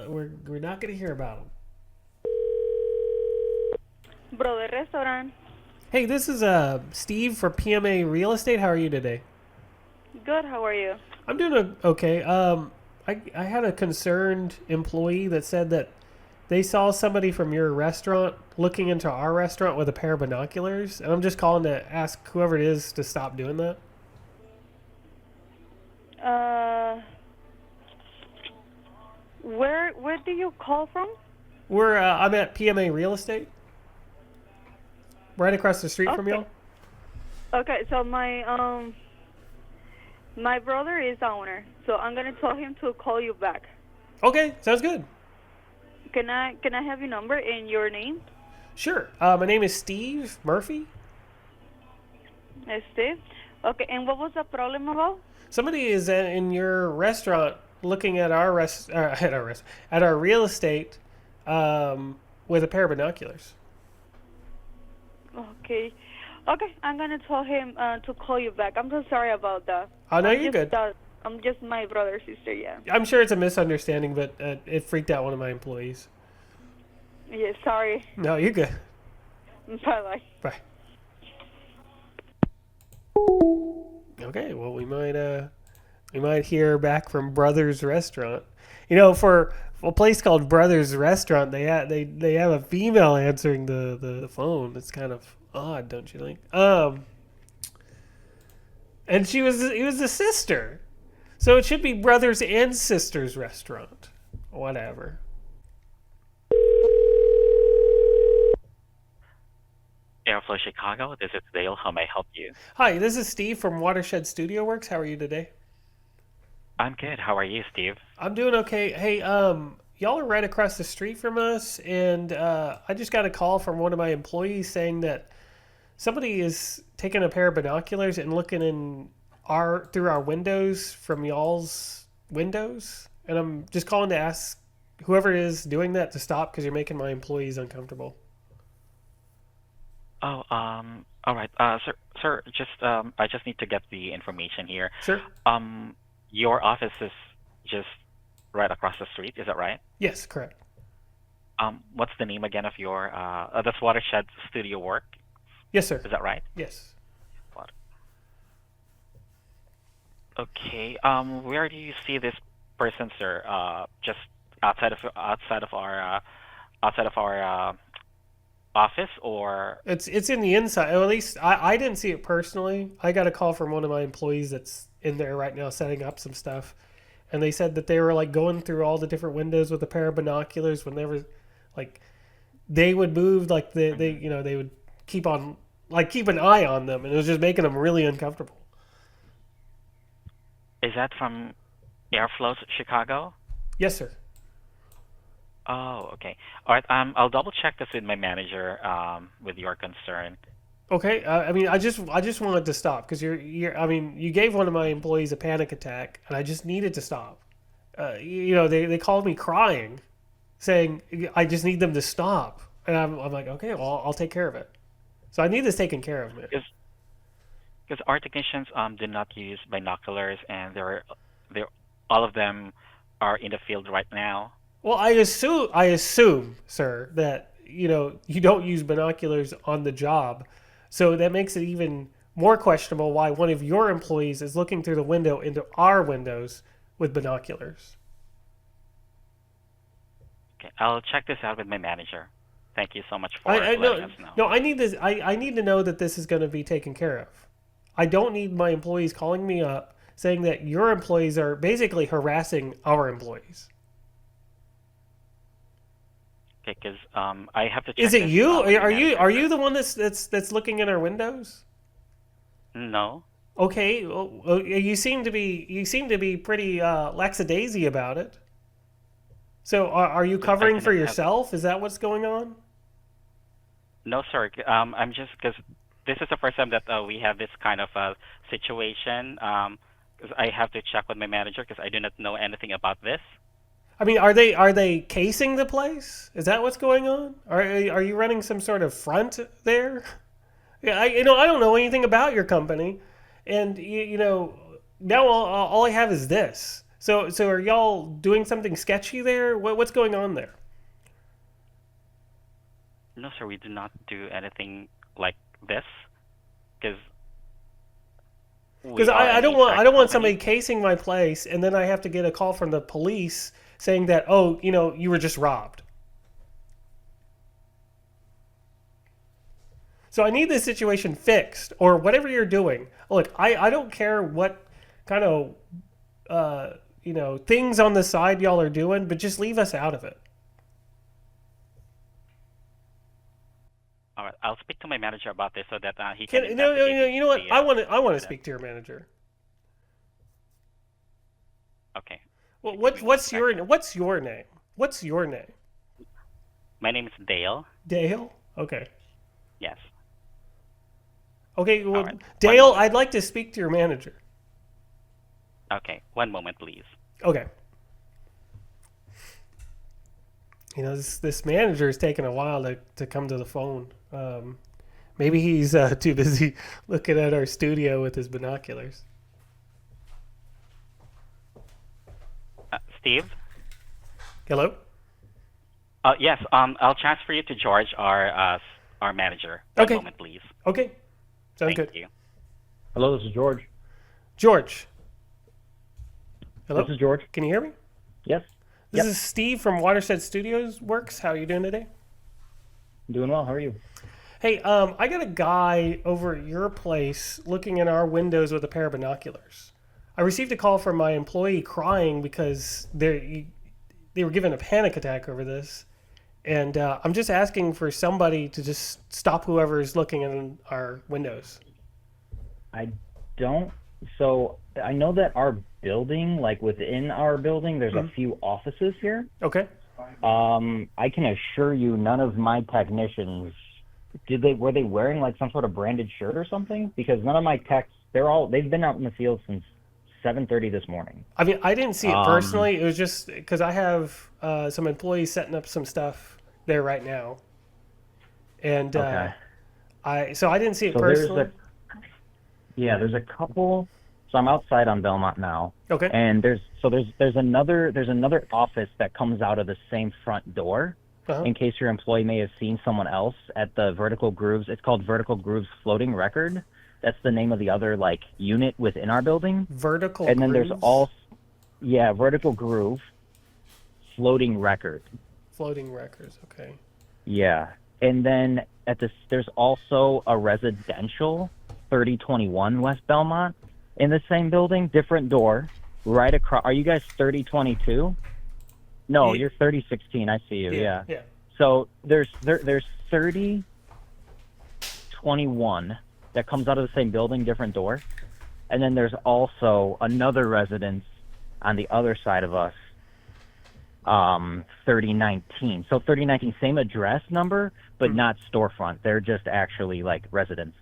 We're not going to hear about him. Brother Restaurant. Hey, this is Steve for PMA Real Estate. How are you today? Good, how are you? I'm doing okay. I had a concerned employee that said that they saw somebody from your restaurant looking into our restaurant with a pair of binoculars, and I'm just calling to ask whoever it is to stop doing that. Where do you call from? I'm at PMA Real Estate, right across the street from y'all. Okay, so my brother is the owner, so I'm gonna tell him to call you back. Okay, sounds good. Can I have your number and your name? Sure. My name is Steve Murphy. Steve. Okay, and what was the problem about? Somebody is in your restaurant looking at our at our real estate with a pair of binoculars. Okay. Okay, I'm gonna tell him to call you back. I'm so sorry about that. Oh no, you're good. I'm just my brother or sister, yeah. I'm sure it's a misunderstanding, but it freaked out one of my employees. Yeah, sorry. No, you're good. Bye-bye. Bye. Okay, well we might hear back from Brothers Restaurant. You know, for a place called Brothers Restaurant, they have a female answering the phone. It's kind of odd, don't you think? And it was the sister. So it should be Brothers and Sisters Restaurant. Whatever. Airflow Chicago, this is Dale. How may I help you? Hi, this is Steve from Watershed Studio Works. How are you today? I'm good. How are you, Steve? I'm doing okay. Hey, y'all are right across the street from us, and I just got a call from one of my employees saying that somebody is taking a pair of binoculars and looking in through our windows from y'all's windows, and I'm just calling to ask whoever is doing that to stop because you're making my employees uncomfortable. Oh, all right. Sir, just I just need to get the information here. Sure. Your office is just right across the street, is that right? Yes, correct. What's the name again of your that's Watershed Studio Work? Yes, sir. Is that right? Yes. Okay. Where do you see this person, sir? Just outside of our office, or it's in the inside. Or at least I didn't see it personally. I got a call from one of my employees that's in there right now setting up some stuff, and they said that they were like going through all the different windows with a pair of binoculars whenever like they would move, like they would keep an eye on them, and it was just making them really uncomfortable. Is that from Airflow Chicago? Yes, sir. Oh, okay. All right. I'll double check this with my manager. With your concern. Okay. I mean, I just wanted to stop because you gave one of my employees a panic attack, and I just needed to stop. They called me crying, saying I just need them to stop, and I'm like, okay, well, I'll take care of it. So I need this taken care of, man. Because our technicians do not use binoculars, and all of them are in the field right now. Well, I assume, sir, that you don't use binoculars on the job, so that makes it even more questionable why one of your employees is looking through the window into our windows with binoculars. Okay, I'll check this out with my manager. Thank you so much for letting us know. No, I need this. I need to know that this is going to be taken care of. I don't need my employees calling me up saying that your employees are basically harassing our employees. Okay, because I have to check. Is it this you? out with Are my you manager. the one that's looking in our windows? No. Okay, well, you seem to be pretty lackadaisy about it. So are you covering for yourself? Is that what's going on? No, sir. I'm just because this is the first time that we have this kind of situation. Because I have to check with my manager because I do not know anything about this. I mean, are they casing the place? Is that what's going on? Are you running some sort of front there? Yeah, I don't know anything about your company, and now all I have is this. So are y'all doing something sketchy there? What's going on there? No, sir. We do not do anything like this because I don't want somebody casing my place, and then I have to get a call from the police saying that you were just robbed. So I need this situation fixed, or whatever you're doing. Look, I don't care what kind of things on the side y'all are doing, but just leave us out of it. All right, I'll speak to my manager about this so that he can. You know what? I want to speak to your manager. Okay. Well, what's your name? What's your name? My name is Dale. Dale? Okay. Yes. Okay, well, All right. Dale, I'd like to speak to your manager. Okay, one moment, please. Okay. You know, this manager is taking a while to come to the phone. Maybe he's too busy looking at our studio with his binoculars. Steve? Hello? Yes, I'll transfer you to George, our manager. Okay. One moment, please. Okay. Sounds good. Thank you. Hello, this is George. George. Hello? This is George. Can you hear me? Yes. This is Steve from Watershed Studios Works. How are you doing today? Doing well. How are you? Hey, I got a guy over at your place looking in our windows with a pair of binoculars. I received a call from my employee crying because they were given a panic attack over this. And I'm just asking for somebody to just stop whoever's looking in our windows. So I know that our building, like within our building, there's a few offices here. Okay. I can assure you none of my technicians, were they wearing like some sort of branded shirt or something? Because none of my techs, they've been out in the field since 7:30 this morning. I mean, I didn't see it personally. It was just because I have some employees setting up some stuff there right now. And Okay. I didn't see it So personally. there's a couple. So I'm outside on Belmont now. Okay. And there's another office that comes out of the same front door. Uh-huh. In case your employee may have seen someone else at the Vertical Grooves. It's called Vertical Grooves Floating Record. That's the name of the other like unit within our building. Vertical And then Grooves? there's Vertical Groove Floating Record. Floating records. Okay. Yeah. And then there's also a residential 3021 West Belmont in the same building, different door, right across. Are you guys 3022? No, you're 3016. I see you. Yeah. Yeah. So there's 3021 that comes out of the same building, different door. And then there's also another residence on the other side of us, 3019. So 3019, same address number, but not storefront. They're just actually like residents.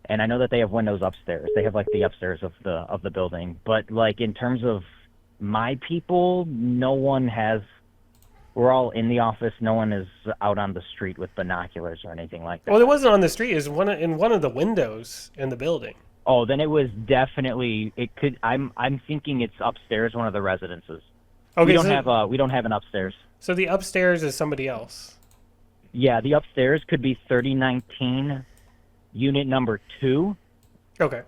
And I know that they have windows upstairs. They have like the upstairs of the building. But like in terms of my people, no one has. We're all in the office. No one is out on the street with binoculars or anything like that. Well, it wasn't on the street. It was in one of the windows in the building. Oh, then it was definitely. It could. I'm thinking it's upstairs, one of the residences. Okay, we don't have an upstairs. So the upstairs is somebody else. Yeah, the upstairs could be 3019, unit number 2. Okay.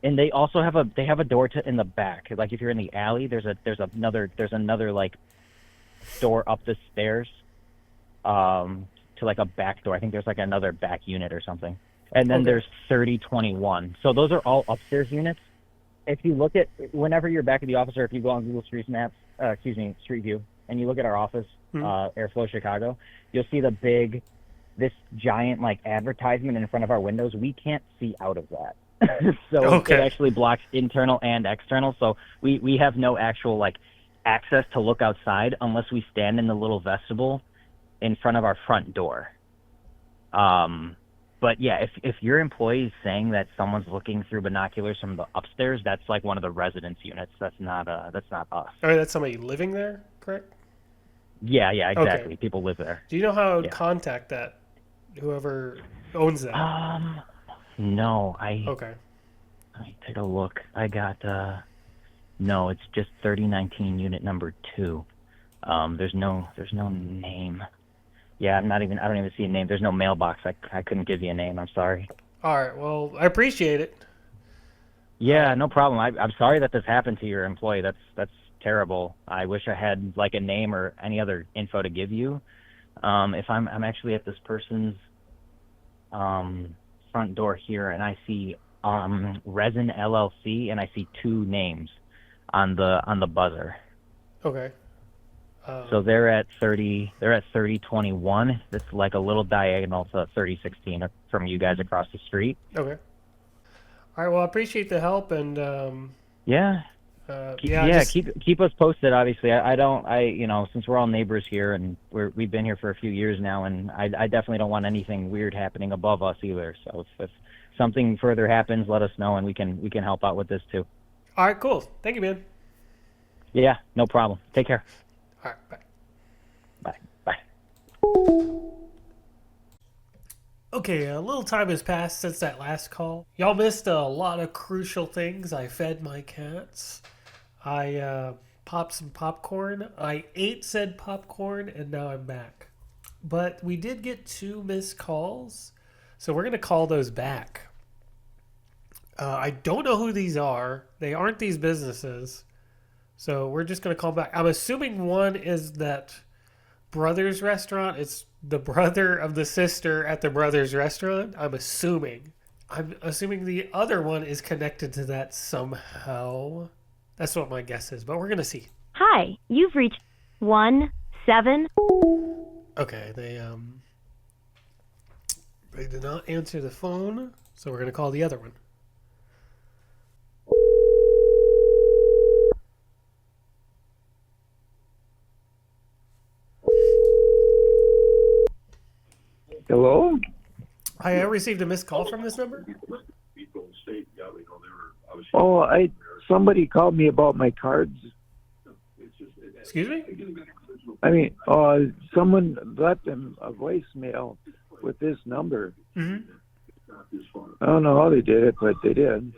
And they also have a door in the back. Like if you're in the alley, there's another like door up the stairs, to like a back door. I think there's like another back unit or something. And then there's 3021. So those are all upstairs units. If you look at whenever you're back at the office, or if you go on Google Street Maps, Street View, and you look at our office, Airflow Chicago, you'll see this giant like advertisement in front of our windows. We can't see out of that. So it actually blocks internal and external. So we have no actual like access to look outside unless we stand in the little vestibule in front of our front door. But yeah, if your employee is saying that someone's looking through binoculars from the upstairs, that's like one of the residence units. That's not us. All right, that's somebody living there, correct? Yeah, exactly. Okay. People live there. Do you know how I would contact that? Whoever owns that. No, Okay. Let me take a look. I got no, it's just 3019 unit number 2. There's no name. Yeah, I don't even see a name. There's no mailbox. I couldn't give you a name. I'm sorry. All right. Well, I appreciate it. Yeah, no problem. I'm sorry that this happened to your employee. That's terrible. I wish I had like a name or any other info to give you. If I'm actually at this person's front door here, and I see Resin LLC, and I see 2 names on the buzzer. Okay. So they're at 3021. It's like a little diagonal to 3016 from you guys across the street. Okay. All right. Well, I appreciate the help, and yeah. Keep us posted. Obviously, since we're all neighbors here and we've been here for a few years now, and I definitely don't want anything weird happening above us either. So if something further happens, let us know, and we can help out with this too. All right, cool. Thank you, man. Yeah, no problem. Take care. All right, bye. Okay, a little time has passed since that last call. Y'all missed a lot of crucial things. I fed my cats. I popped some popcorn. I ate said popcorn, and now I'm back. But we did get 2 missed calls, so we're going to call those back. I don't know who these are. They aren't these businesses. So we're just going to call back. I'm assuming one is that Brothers Restaurant. It's the brother of the sister at the Brothers Restaurant. I'm assuming the other one is connected to that somehow. That's what my guess is, but we're going to see. Hi, you've reached 17. Okay, they did not answer the phone, so we're going to call the other one. Hello? Hi, I received a missed call from this number. Oh, somebody called me about my cards. Excuse me? I mean, someone left them a voicemail with this number. Mm-hmm. I don't know how they did it, but they did.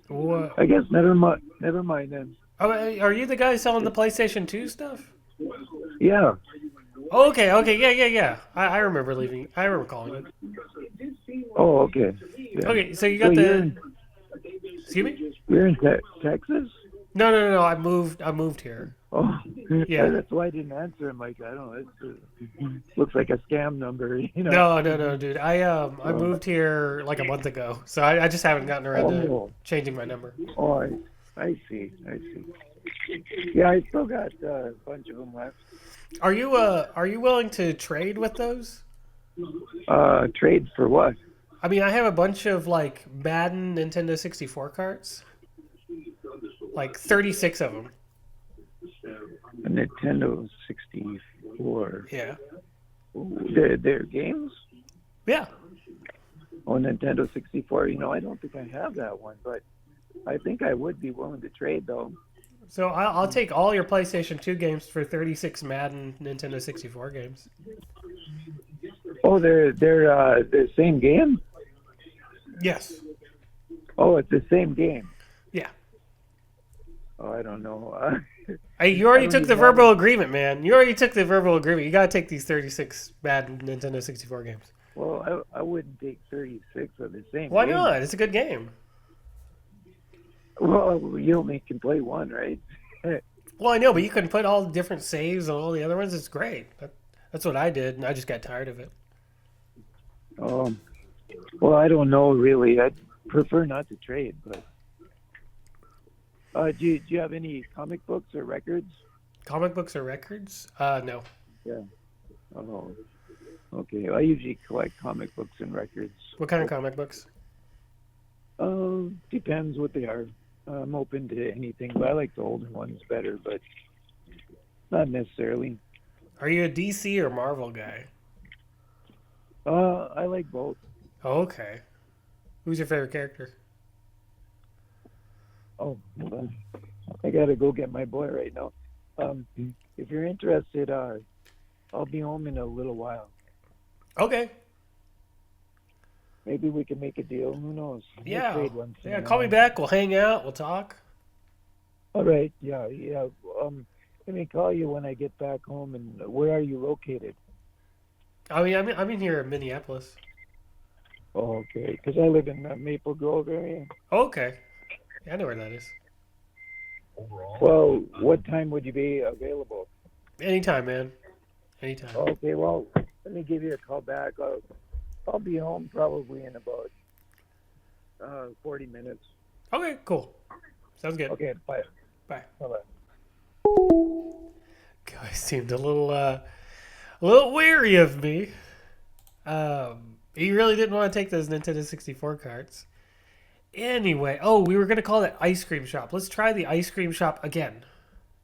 What? I guess never mind then. Oh, are you the guy selling the PlayStation 2 stuff? Yeah. Oh, okay, yeah. I remember leaving. I remember calling you. Oh, okay. Yeah. Okay, so you got excuse me? You're in Texas? No. I moved here. Oh, yeah. That's why I didn't answer. I'm like, I don't know. It looks like a scam number, you know. No, dude. I moved here like a month ago, so I just haven't gotten around to changing my number. Oh, I see. Yeah, I still got a bunch of them left. Are you willing to trade with those? Trade for what? I mean, I have a bunch of like Madden Nintendo 64 cards. Like 36 of them. A Nintendo 64. Yeah. They're games? Yeah. Oh, Nintendo 64. I don't think I have that one, but I think I would be willing to trade though. So I'll take all your PlayStation 2 games for 36 Madden Nintendo 64 games. Oh, they're the same game? Yes. Oh, it's the same game. Yeah. Oh, I don't know. You already took the verbal agreement, man. You already took the verbal agreement. You got to take these 36 Madden Nintendo 64 games. Well, I wouldn't take 36 of the same Why game. not? It's a good game. Well, you only can play one, right? Well, I know, but you can put all different saves on all the other ones. It's great. That's what I did, and I just got tired of it. Well, I don't know, really. I'd prefer not to trade, but... do you have any comic books or records? Comic books or records? No. Yeah. Oh, okay. I usually collect comic books and records. What kind of comic books? Depends what they are. I'm open to anything, but I like the older ones better, but not necessarily. Are you a DC or Marvel guy? I like both. Oh, okay. Who's your favorite character? Oh, hold on. I gotta go get my boy right now. If you're interested, I'll be home in a little while. Okay. Maybe we can make a deal. Who knows? Yeah. We'll trade one Yeah. Call me back. We'll hang out. We'll talk. All right. Yeah. Let me call you when I get back home. And where are you located? I mean, I'm in here in Minneapolis. Oh, okay. Because I live in Maple Grove area. Okay. Yeah, I know where that is. Well, what time would you be available? Anytime, man. Anytime. Okay. Well, let me give you a call back. I'll be home probably in about 40 minutes. Okay, cool. Sounds good. Okay, bye. Bye. Bye-bye. Guy seemed a little wary of me. He really didn't want to take those Nintendo 64 cards. Anyway, oh, we were going to call that ice cream shop. Let's try the ice cream shop again.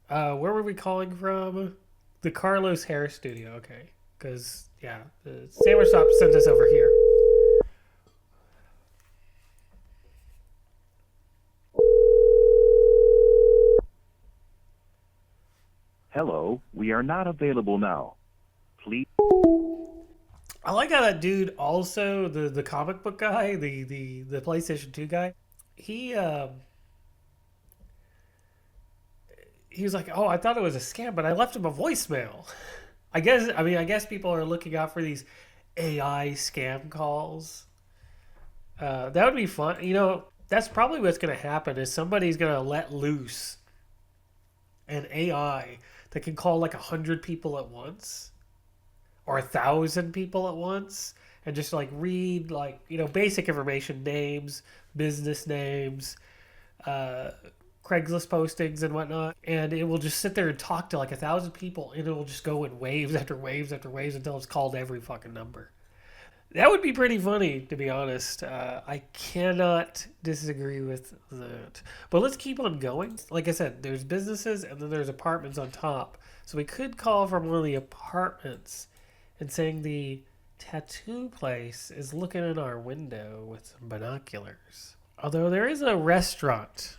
Where were we calling from? The Carlos Hair Studio. Okay. Because, yeah, the sandwich shop sent us over here. Hello, we are not available now. Please. I like how that dude also, the comic book guy, the PlayStation 2 guy, he was like, oh, I thought it was a scam, but I left him a voicemail. I guess people are looking out for these AI scam calls. That would be fun. You know, that's probably what's going to happen is somebody's going to let loose an AI that can call like 100 people at once or 1,000 people at once and just like read like, you know, basic information, names, business names, Craigslist postings and whatnot, and it will just sit there and talk to like 1,000 people, and it will just go in waves after waves after waves until it's called every fucking number. That would be pretty funny, to be honest. I cannot disagree with that. But let's keep on going. Like I said, there's businesses and then there's apartments on top. So we could call from one of the apartments and saying the tattoo place is looking in our window with some binoculars. Although there is a restaurant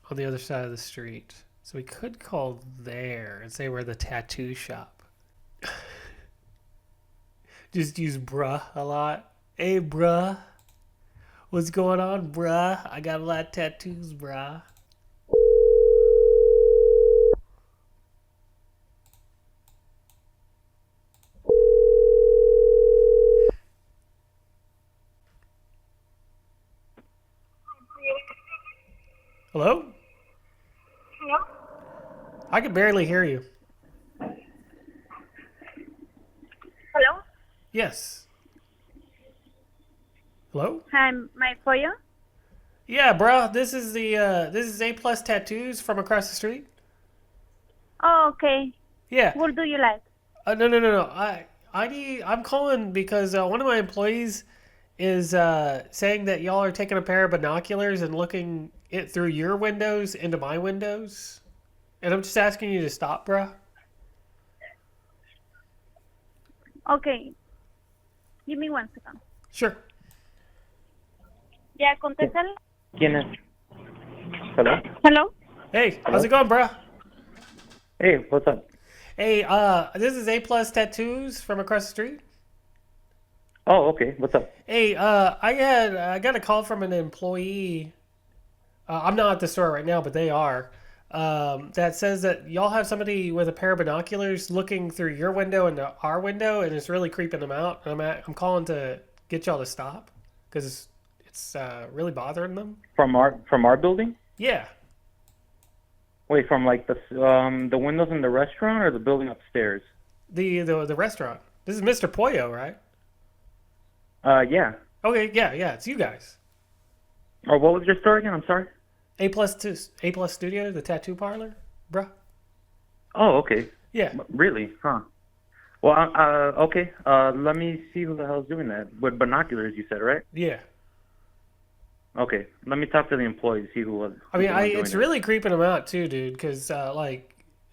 on the other side of the street. So we could call there and say we're the tattoo shop. Just use bruh a lot. Hey, bruh. What's going on, bruh? I got a lot of tattoos, bruh. Hello? Hello? I can barely hear you. Hello? Yes. Hello? Hi, my Coyo? Yeah, bruh. This is A Plus Tattoos from across the street. Oh, okay. Yeah. What do you like? No. I'm calling because one of my employees is saying that y'all are taking a pair of binoculars and looking it through your windows into my windows. And I'm just asking you to stop, bruh. Okay. Give me 1 second. Sure. Ya, contéstale. ¿Quién es? Hello? Hello? Hey, how's it going, bruh? Hey, what's up? Hey, this is A Plus Tattoos from across the street. Oh, okay. What's up? Hey, I got a call from an employee. I'm not at the store right now, but they are. That says that y'all have somebody with a pair of binoculars looking through your window into our window, and it's really creeping them out. And I'm calling to get y'all to stop because it's really bothering them. From our building? Yeah. Wait, from like the windows in the restaurant or the building upstairs? The restaurant. This is Mr. Pollo, right? Yeah. Okay, yeah, it's you guys. Or what was your store again? I'm sorry. A Plus Studio, the tattoo parlor, bruh. Oh, okay. Yeah. Really? Huh. Well, okay. Let me see who the hell's doing that. With binoculars, you said, right? Yeah. Okay. Let me talk to the employees, see who was. I mean, it's really creeping them out too, dude. Because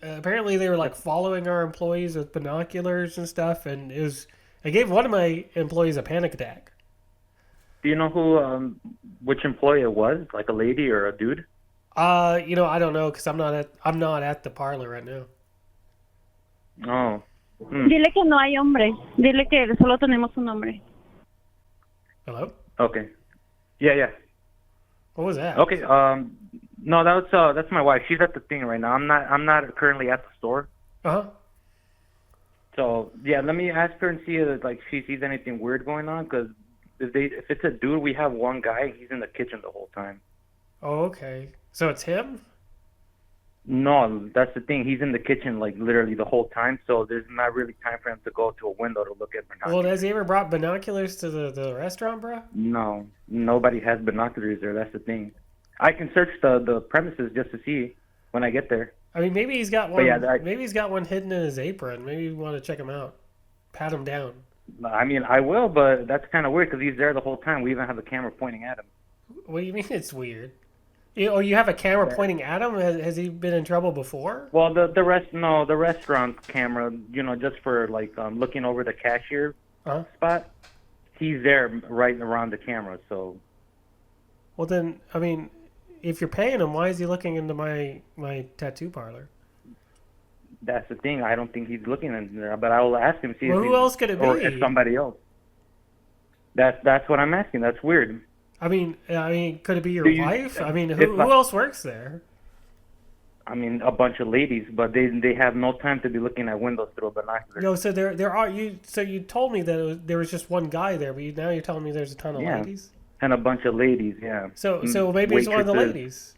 apparently they were like following our employees with binoculars and stuff, and I gave one of my employees a panic attack. Do you know who, which employee it was? Like a lady or a dude? I don't know because I'm not at the parlor right now. Oh. Dile que no hay hombre. Dile que solo tenemos un hombre. Hello? Okay. Yeah. What was that? Okay. No, that's my wife. She's at the thing right now. I'm not currently at the store. Uh-huh. So yeah, let me ask her and see if like she sees anything weird going on. Because if it's a dude, we have one guy. He's in the kitchen the whole time. Oh, okay. So it's him? No, that's the thing. He's in the kitchen like literally the whole time. So there's not really time for him to go to a window to look at binoculars. Well, has he ever brought binoculars to the restaurant, bro? No, nobody has binoculars there. That's the thing. I can search the premises just to see when I get there. I mean, maybe he's got one. Yeah, maybe he's got one hidden in his apron. Maybe you want to check him out, pat him down. I mean, I will, but that's kind of weird because he's there the whole time. We even have the camera pointing at him. What do you mean it's weird? Or you have a camera pointing at him? Has he been in trouble before? Well, the restaurant camera, just for like looking over the cashier spot. He's there right around the camera, so. Well then, I mean, if you're paying him, why is he looking into my tattoo parlor? That's the thing. I don't think he's looking in there, but I will ask him. See well, if who else could it be? Or if somebody else. That's what I'm asking. That's weird. I mean, could it be your wife? I mean, who else works there? I mean, a bunch of ladies, but they have no time to be looking at windows through a binocular. No, so there are you. So you told me that there was just one guy there, but now you're telling me there's a ton of ladies. And a bunch of ladies, yeah. So maybe it's one of the ladies.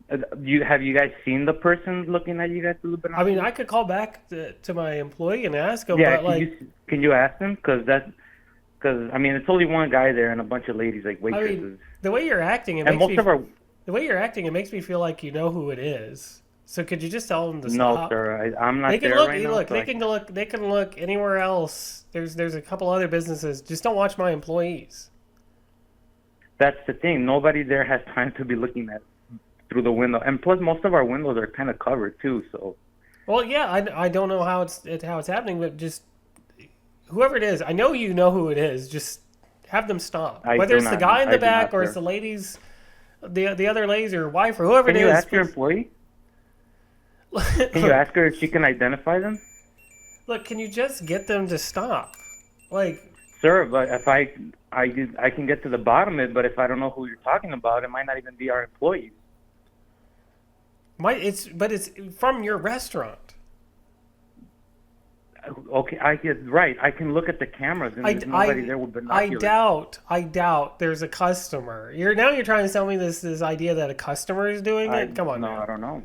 Have you guys seen the person looking at you guys through the binoculars? I mean, I could call back to my employee and ask him. Yeah, but can you ask him? Because I mean, it's only one guy there and a bunch of ladies like waitresses. I mean, the way you're acting, the way you're acting, it makes me feel like you know who it is. So could you just tell them to stop? No, sir, I'm not they can there look, right now. Look, they can look anywhere else. There's a couple other businesses. Just don't watch my employees. That's the thing. Nobody there has time to be looking at through the window, and plus most of our windows are kind of covered too. So. Well, yeah, I don't know how it's happening, but just whoever it is, I know you know who it is. Just have them stop. Whether it's the guy in the back or it's the ladies, the other ladies or wife or whoever it is. Can you ask your employee? Can you ask her if she can identify them? Look, can you just get them to stop? Like, sir, but if I can get to the bottom of it, but if I don't know who you're talking about, it might not even be our employees. It's from your restaurant. Okay, I get right. I can look at the cameras and there's nobody there with binoculars. I doubt there's a customer. You're trying to sell me this idea that a customer is doing it? Come on. No, I don't know.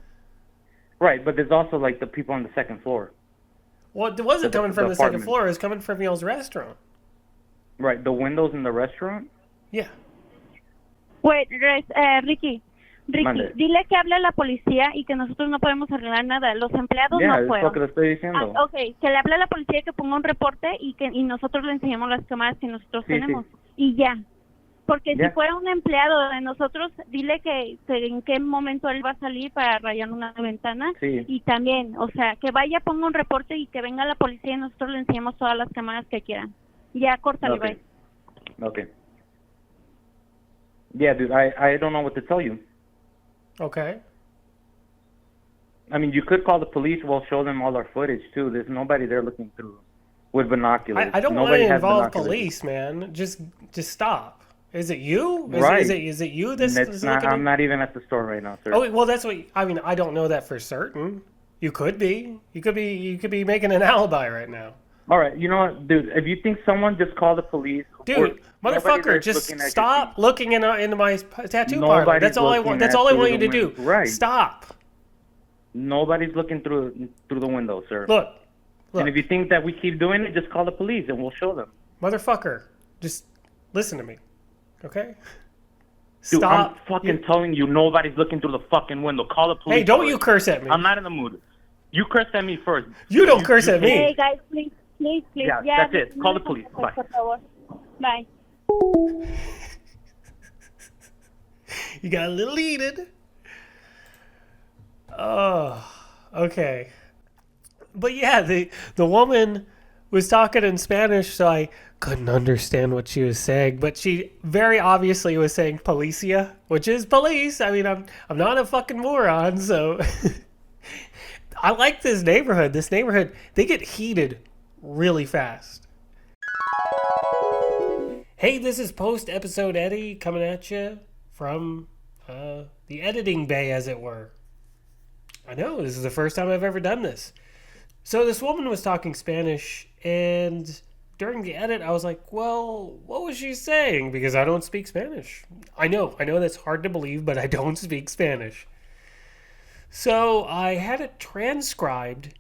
Right, but there's also like the people on the second floor. Well, it wasn't coming from the second floor. It was coming from y'all's restaurant. Right, the windows in the restaurant? Yeah. Wait, Ricky, dile que hable a la policía y que nosotros no podemos arreglar nada. Los empleados no pueden. Es lo que le estoy diciendo. Okay, que le hable a la policía y que ponga un reporte y nosotros le enseñamos las cámaras que nosotros tenemos. Y ya. Porque si fuera un empleado de nosotros, dile que en qué momento él va a salir para rayar una ventana. Sí. Y también, o sea, que vaya, ponga un reporte y que venga la policía y nosotros le enseñamos todas las cámaras que quieran. Ya, córtale, bye. Okay. Yeah, dude, I don't know what to tell you. Okay. I mean, you could call the police. We'll show them all our footage, too. There's nobody there looking through with binoculars. I don't want to involve police, man. Just stop. Is it you? Right. Is it you that's not, I'm not even at the store right now, sir. Oh, well, that's what... I mean, I don't know that for certain. You could be. You could be making an alibi right now. All right, you know what, dude? If you think someone just called the police... Dude, motherfucker, just stop looking into my tattoo parlor. That's all I want. That's all I want you to do. Right. Stop. Nobody's looking through the window, sir. Look. And if you think that we keep doing it, just call the police and we'll show them. Motherfucker, just listen to me, okay? Dude, Stop. I'm fucking telling you, nobody's looking through the fucking window. Call the police. Hey, don't you curse at me. I'm not in the mood. You curse at me first. You don't curse at me. Hey, guys, please. Yeah, that's it. Call the police. Bye. Bye. You got a little heated. Oh, okay. But yeah, the woman was talking in Spanish, so I couldn't understand what she was saying. But she very obviously was saying policia, which is police. I mean, I'm not a fucking moron, so I like this neighborhood. This neighborhood, they get heated really fast. Hey, this is post-episode Eddy coming at you from the editing bay, as it were. I know, this is the first time I've ever done this. So this woman was talking Spanish, and during the edit, I was like, well, what was she saying? Because I don't speak Spanish. I know that's hard to believe, but I don't speak Spanish. So I had it transcribed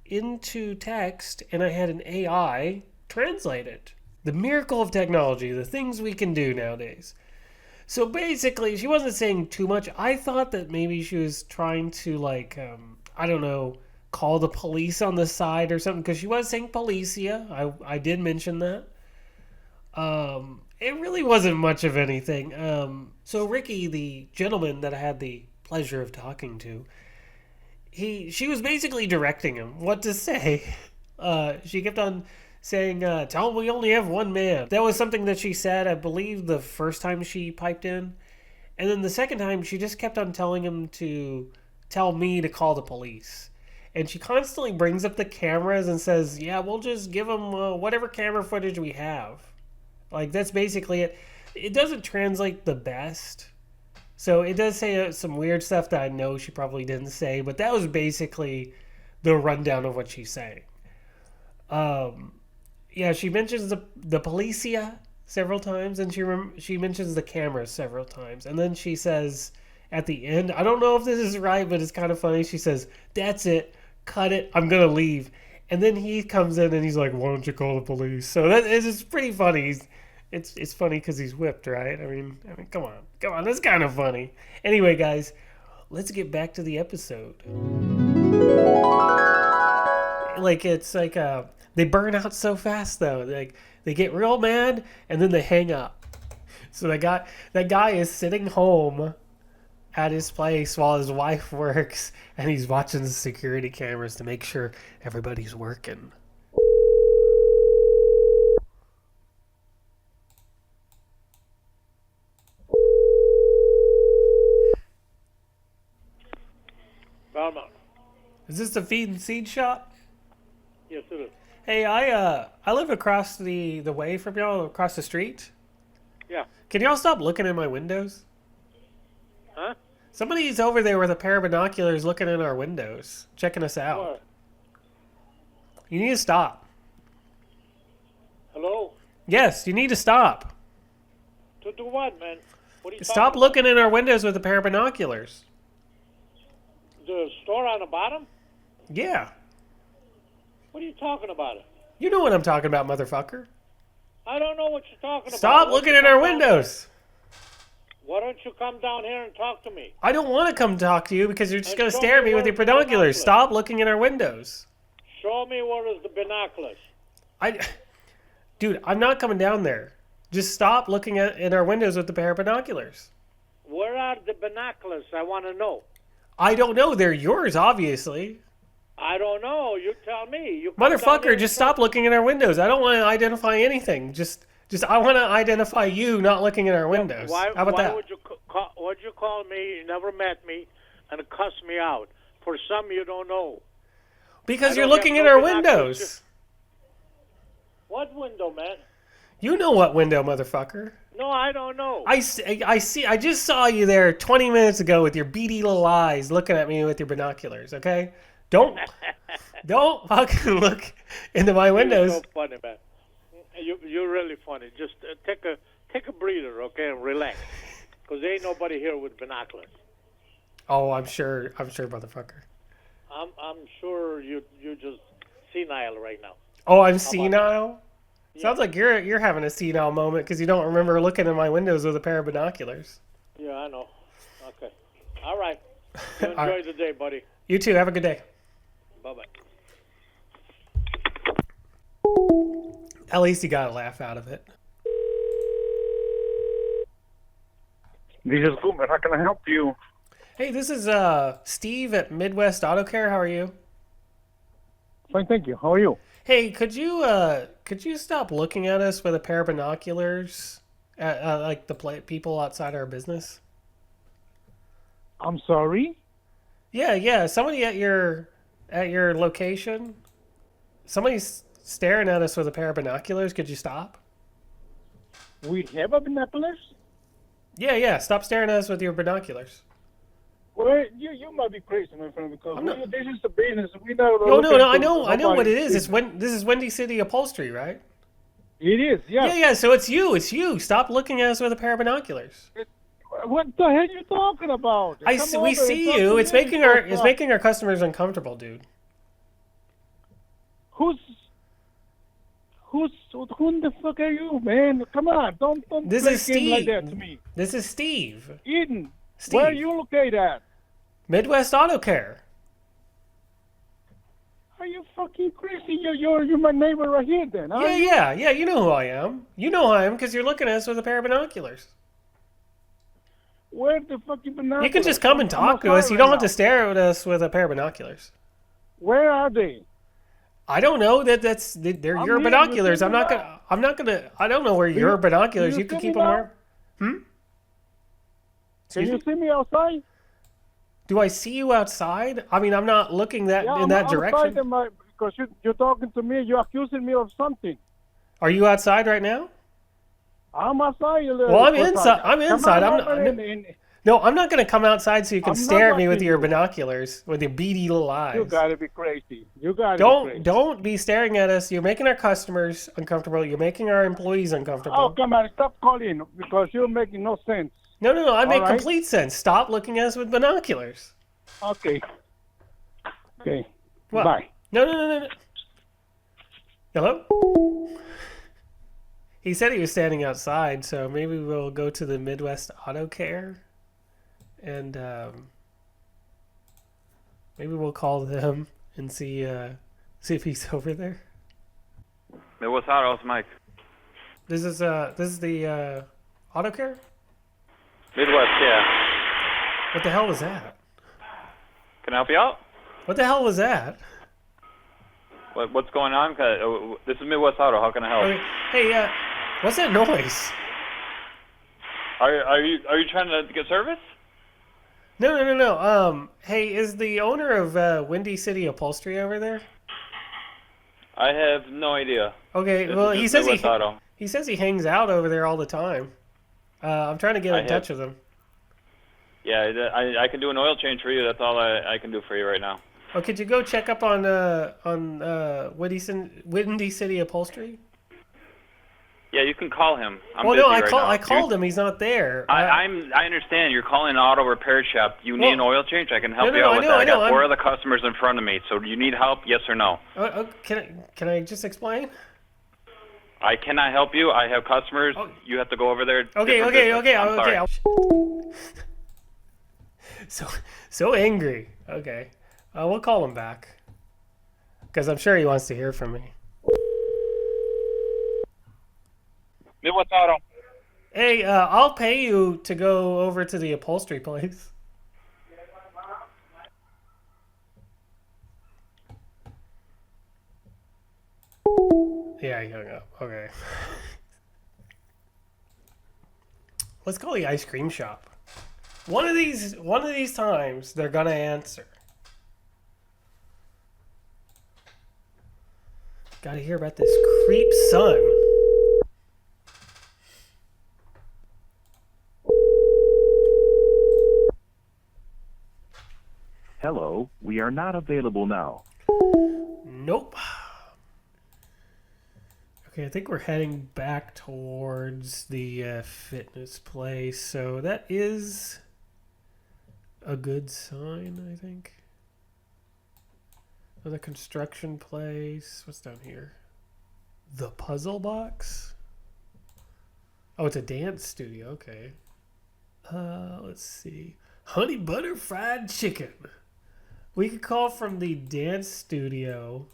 into text, and I had an AI translate it. The miracle of technology, the things we can do nowadays. So basically, she wasn't saying too much. I thought that maybe she was trying to, I don't know, call the police on the side or something, because she was saying policia. I did mention that. It really wasn't much of anything. So Ricky, the gentleman that I had the pleasure of talking to, she was basically directing him what to say. She kept on saying, tell him we only have one man. That was something that she said, I believe, the first time she piped in. And then the second time, she just kept on telling him to tell me to call the police. And she constantly brings up the cameras and says, yeah, we'll just give them whatever camera footage we have. Like, that's basically it. It doesn't translate the best. So it does say some weird stuff that I know she probably didn't say, but that was basically the rundown of what she's saying. Yeah, she mentions the policia several times, and she mentions the cameras several times. And then she says at the end, I don't know if this is right, but it's kind of funny. She says, that's it. Cut it. I'm going to leave. And then he comes in and he's like, why don't you call the police? So that is pretty funny. It's funny because he's whipped, right? I mean, come on. That's kind of funny. Anyway, guys, let's get back to the episode. Like, it's like they burn out so fast, though. Like, they get real mad and then they hang up. So that guy is sitting home at his place while his wife works, and he's watching the security cameras to make sure everybody's working. Belmont. Is this the feed and seed shop? Yes, it is. Hey, I live across the way from y'all, across the street. Yeah. Can y'all stop looking in my windows? Huh? Somebody's over there with a pair of binoculars looking in our windows, checking us out. What? You need to stop. Hello? Yes, you need to stop. To do what, man? What are you Stop talking looking in our windows with a pair of binoculars. about? The store on the bottom? Yeah. What are you talking about? You know what I'm talking about, motherfucker. I don't know what you're talking about. Stop looking in our windows. Why don't you come down here and talk to me? I don't want to come talk to you because you're just And going to show stare at me me with where your the binoculars. binoculars. Stop looking in our windows. Show me where is the binoculars. Dude, I'm not coming down there. Just stop looking in our windows with the pair of binoculars. Where are the binoculars? I want to know. I don't know. They're yours, obviously. I don't know. You tell me. You come down Motherfucker, here just stop looking in our windows. I don't want to identify anything. Just I want to identify you not looking in our windows. Why, How about why that? would you call me? You never met me, and cuss me out for some you don't know. Because I you're don't looking have in no our binoculars. windows. What window, man? You know what window, motherfucker. No, I don't know. I see. I just saw you there 20 minutes ago with your beady little eyes looking at me with your binoculars, okay? Don't fucking look into my windows. You're so funny, man. You're really funny. Just take a breather, okay, and relax. Because there ain't nobody here with binoculars. Oh, I'm sure, motherfucker. I'm sure you're just senile right now. Oh, I'm How about senile? Sounds like you're having a senile moment because you don't remember looking in my windows with a pair of binoculars. Yeah, I know. Okay. All right. You enjoy All right. the day, buddy. You too. Have a good day. Bye-bye. At least you got a laugh out of it. This is Goomer. How can I help you? Hey, this is Steve at Midwest Auto Care. How are you? Fine, thank you. How are you? Hey, could you stop looking at us with a pair of binoculars at like the people outside our business? I'm sorry? Yeah. Somebody at your location. Somebody's staring at us with a pair of binoculars. Could you stop? We have a binoculars? Yeah. Stop staring at us with your binoculars. Well, you might be crazy, my friend, because this is the business. We know. No. I know what it is. This is Windy City Upholstery, right? It is, yeah. Yeah. So it's you. Stop looking at us with a pair of binoculars. What the hell are you talking about? We see you. It's making our customers uncomfortable, dude. Who the fuck are you, man? Come on, don't This play is game Steve. like that to me. This is Steve. Eden, Steve. where are you located at? Midwest Auto Care. Are you fucking crazy? You're my neighbor right here then, huh? Yeah. You know who I am. You know who I am because you're looking at us with a pair of binoculars. Where the fucking binoculars? You can just come and talk to us. You don't have to stare at us with a pair of binoculars. Where are they? I don't know. They're your here. binoculars. You I'm not gonna. I don't know where your binoculars. You can keep them where. Can Excuse you me? see me outside? Do I see you outside? I mean, I'm not looking in that direction. Because you're talking to me. You're accusing me of something. Are you outside right now? I'm outside. Well, I'm inside. I'm inside. I'm not going to come outside so you can stare at me with your binoculars, with your beady little eyes. You gotta be crazy. You gotta be crazy. Don't be staring at us. You're making our customers uncomfortable. You're making our employees uncomfortable. Oh, come on. Stop calling because you're making no sense. No. I make right? complete sense. Stop looking at us with binoculars. Okay. What? Bye. No. Hello? He said he was standing outside, so maybe we'll go to the Midwest Auto Care, and maybe we'll call them and see if he's over there. Midwest Auto, it's Mike. This is the Auto Care? Midwest, yeah. What the hell was that? Can I help you out? What the hell was that? What's going on? This is Midwest Auto. How can I help? Okay. Hey, what's that noise? Are you trying to get service? No. Hey, is the owner of Windy City Upholstery over there? I have no idea. Okay, This well, is he just says Midwest Auto. he says he hangs out over there all the time. I'm trying to get in touch with him. Yeah, I can do an oil change for you. That's all I can do for you right now. Oh, could you go check up on Windy City Upholstery? Yeah, you can call him. I'm well, busy no, right now. I called him. He's not there. I understand. You're calling an auto repair shop. You need an oil change? I can help you out with that. I got 4 other customers in front of me. So do you need help? Yes or no? Can I just explain? I cannot help you. I have customers. You have to go over there. Okay. I'm sorry. So angry. Okay. We'll call him back. Because I'm sure he wants to hear from me. Midwest Auto. Hey, I'll pay you to go over to the upholstery place. Yeah, he hung up. Okay. Let's call the ice cream shop. One of these times they're gonna answer. Gotta hear about this creep son. Hello, we are not available now. Nope. Okay, I think we're heading back towards the fitness place, so that is a good sign, I think. Another construction place. What's down here? The Puzzle Box? Oh, it's a dance studio. Okay. Let's see. Honey Butter Fried Chicken. We could call from the dance studio.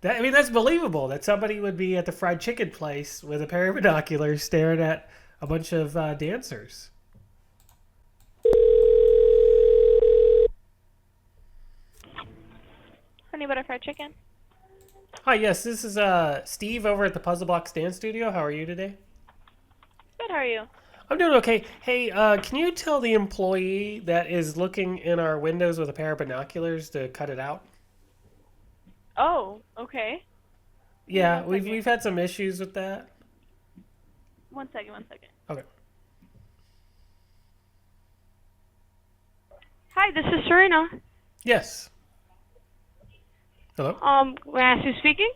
That's believable that somebody would be at the fried chicken place with a pair of binoculars staring at a bunch of dancers. Honey Butter Fried Chicken. Hi, yes, this is Steve over at the Puzzle Box Dance Studio. How are you today? Good, how are you? I'm doing okay. Hey, can you tell the employee that is looking in our windows with a pair of binoculars to cut it out? Oh, okay. Yeah, we've had some issues with that. One second. Okay. Hi, this is Serena. Yes. Hello? May I ask who's speaking?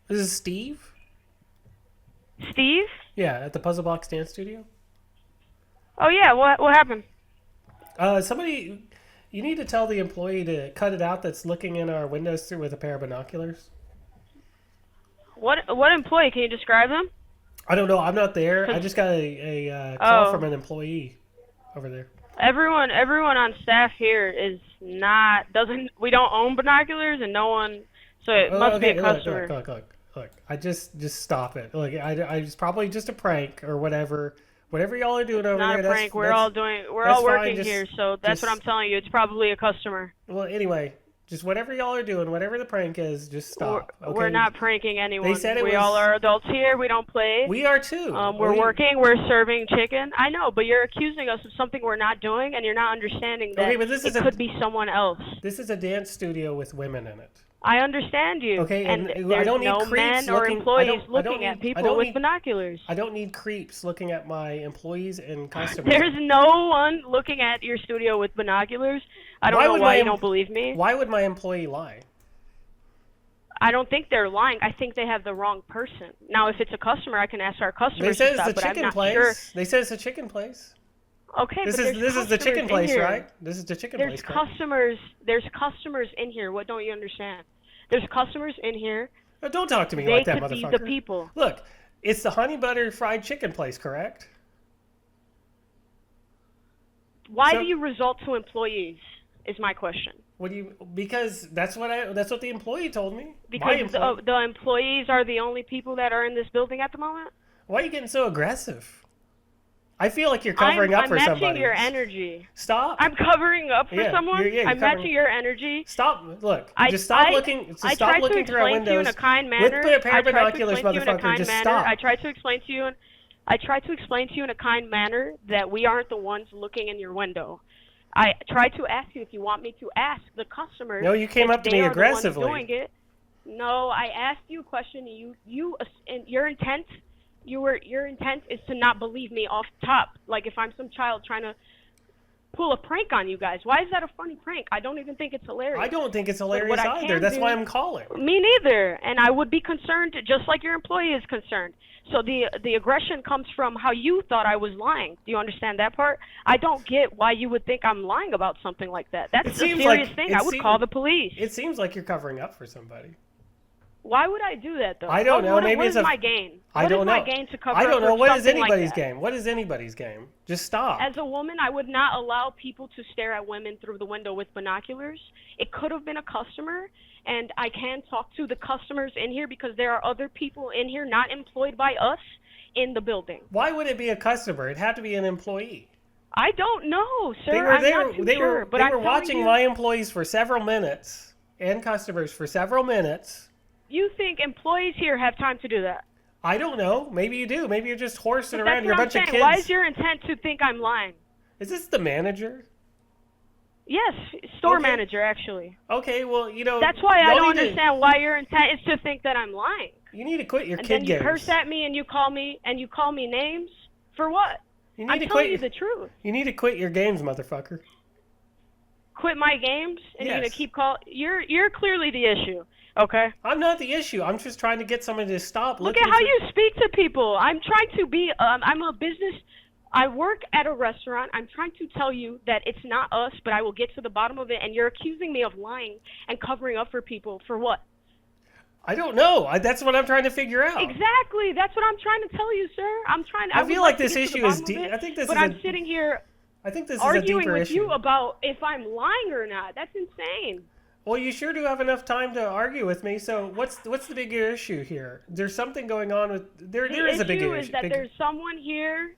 This is Steve. Steve? Yeah, at the Puzzle Box Dance Studio. Oh yeah, what happened? You need to tell the employee to cut it out that's looking in our windows through with a pair of binoculars. What employee? Can you describe them? I don't know. I'm not there. I just got a call from an employee over there. Everyone on staff here is not we don't own binoculars, and no one So it must be a look, customer. Look. I just stop it. Look, it's probably just a prank or whatever. Whatever y'all are doing over Not there. a prank. We're all working here, so that's what I'm telling you. It's probably a customer. Well, anyway, just whatever y'all are doing, whatever the prank is, just stop. We're not pranking anyone. They said we all are adults here. We don't play. We are too. We're working. We're serving chicken. I know, but you're accusing us of something we're not doing, and you're not understanding that it could be someone else. This is a dance studio with women in it. I understand you. Okay, and I there's don't need no creeps men or looking, employees looking at people with binoculars. I don't need creeps looking at my employees and customers. There's no one looking at your studio with binoculars. I don't know why you don't believe me. Why would my employee lie? I don't think they're lying. I think they have the wrong person. Now, if it's a customer, I can ask our customers. They say to stop, it's a chicken but I'm not place. Sure. They say it's a chicken place. Okay, this but is the chicken place, right? This is the chicken place. There's customers. There's customers in here. What don't you understand? There's customers in here. Don't talk to me like that, motherfucker. They could be the people. Look, it's the honey butter fried chicken place, correct? Why do you resort to employees? Is my question. What do you? Because that's what the employee told me. Because the employees are the only people that are in this building at the moment. Why are you getting so aggressive? I feel like you're covering up for somebody. I'm matching your energy. Stop. I'm covering up for someone. I'm matching your energy. Stop. Look. Just stop looking. Just stop looking through our windows. I tried to explain to you in a kind manner. With a pair of binoculars, motherfucker. Just stop. I tried to explain to you in a kind manner that we aren't the ones looking in your window. I tried to ask you if you want me to ask the customers. No, you came up to me aggressively. Doing it. No, I asked you a question. Your intent is to not believe me off top. Like if I'm some child trying to pull a prank on you guys. Why is that a funny prank? I don't even think it's hilarious. I don't think it's hilarious either. That's why I'm calling. Me neither. And I would be concerned just like your employee is concerned. So the aggression comes from how you thought I was lying. Do you understand that part? I don't get why you would think I'm lying about something like that. That's a serious thing. I would call the police. It seems like you're covering up for somebody. Why would I do that, though? I don't know. Maybe what is my gain? I don't know. What is my gain to cover I don't know. up for What is something anybody's like that? game? What is anybody's game? Just stop. As a woman, I would not allow people to stare at women through the window with binoculars. It could have been a customer, and I can talk to the customers in here because there are other people in here not employed by us in the building. Why would it be a customer? It'd have to be an employee. I don't know, sir. They were watching my employees for several minutes and customers for several minutes. You think employees here have time to do that? I don't know. Maybe you do. Maybe you're just horsing around. You're a bunch of kids. Why is your intent to think I'm lying? Is this the manager? Yes, store manager, actually. Okay, well, That's why I don't understand why your intent is to think that I'm lying. You need to quit your and kid then you games. curse at me and you call me names for what? I'm telling you the truth. You need to quit your games, motherfucker. Quit my games and Yes. you're gonna keep calling. You're clearly the issue. Okay. I'm not the issue. I'm just trying to get somebody to stop. Look at how you speak to people. I'm trying to be. I'm a business. I work at a restaurant. I'm trying to tell you that it's not us, but I will get to the bottom of it. And you're accusing me of lying and covering up for people for what? I don't know. That's what I'm trying to figure out. Exactly. That's what I'm trying to tell you, sir. I'm trying. I feel like this issue is deep. I think this but is. I'm sitting here. I think this is arguing a deeper with issue. you about if I'm lying or not. That's insane. Well, you sure do have enough time to argue with me. So what's the bigger issue here? There's something going on with there is a bigger issue. The issue is that there's someone here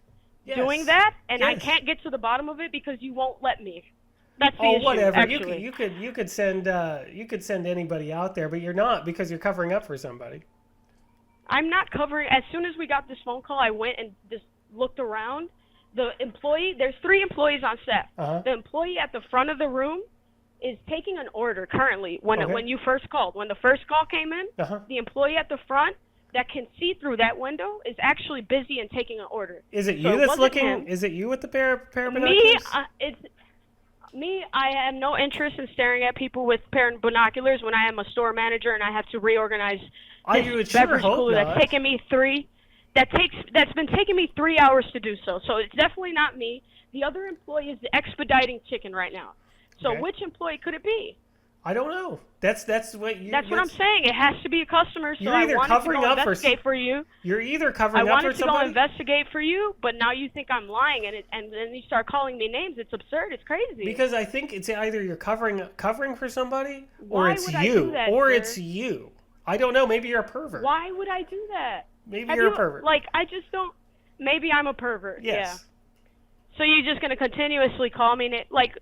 doing that, and I can't get to the bottom of it because you won't let me. That's the issue. Whatever. Actually. You could send anybody out there, but you're not because you're covering up for somebody. I'm not covering. As soon as we got this phone call, I went and just looked around. The employee, there's 3 employees on set. The employee at the front of the room is taking an order currently. When you first called, when the first call came in, the employee at the front that can see through that window is actually busy and taking an order. Is it you that's looking? Him. Is it you with the pair of binoculars? Me, I have no interest in staring at people with pair of binoculars when I am a store manager and I have to reorganize this beverage cooler that's taken me that's been taking me 3 hours to do so. So it's definitely not me. The other employee is expediting chicken right now. So which employee could it be? I don't know. That's what you. That's what I'm saying. It has to be a customer. So You're I either wanted covering to go up investigate for you. You're either covering I up for wanted to go somebody. investigate for you, but now you think I'm lying, and then you start calling me names. It's absurd. It's crazy. Because I think it's either you're covering for somebody, or Why it's would I you, do that, or sir? it's you. I don't know. Maybe you're a pervert. Why would I do that? Maybe Have you're you, a pervert. Like, I just don't. Maybe I'm a pervert. Yes. Yeah. So you're just gonna continuously call me like.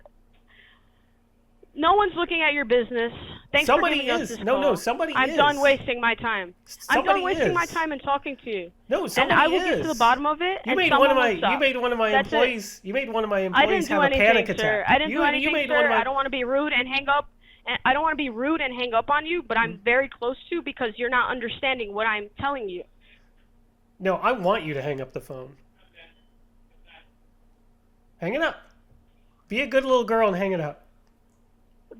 No one's looking at your business. Thanks Somebody for giving is. us this No, call. no, somebody I'm is. done wasting my time. I'm Somebody done wasting is. my time and talking to you. No, and somebody I will get is. to the bottom of it. You and made someone one of my. will stop. You made one of my That's employees. It. You made one of my I employees didn't do have a anything, panic sir. attack. I didn't do You anything, made sir. one of my. I don't want to be rude and hang up. And I don't want to be rude and hang up on you, but I'm very close to because you're not understanding what I'm telling you. No, I want you to hang up the phone. Hang it up. Be a good little girl and hang it up.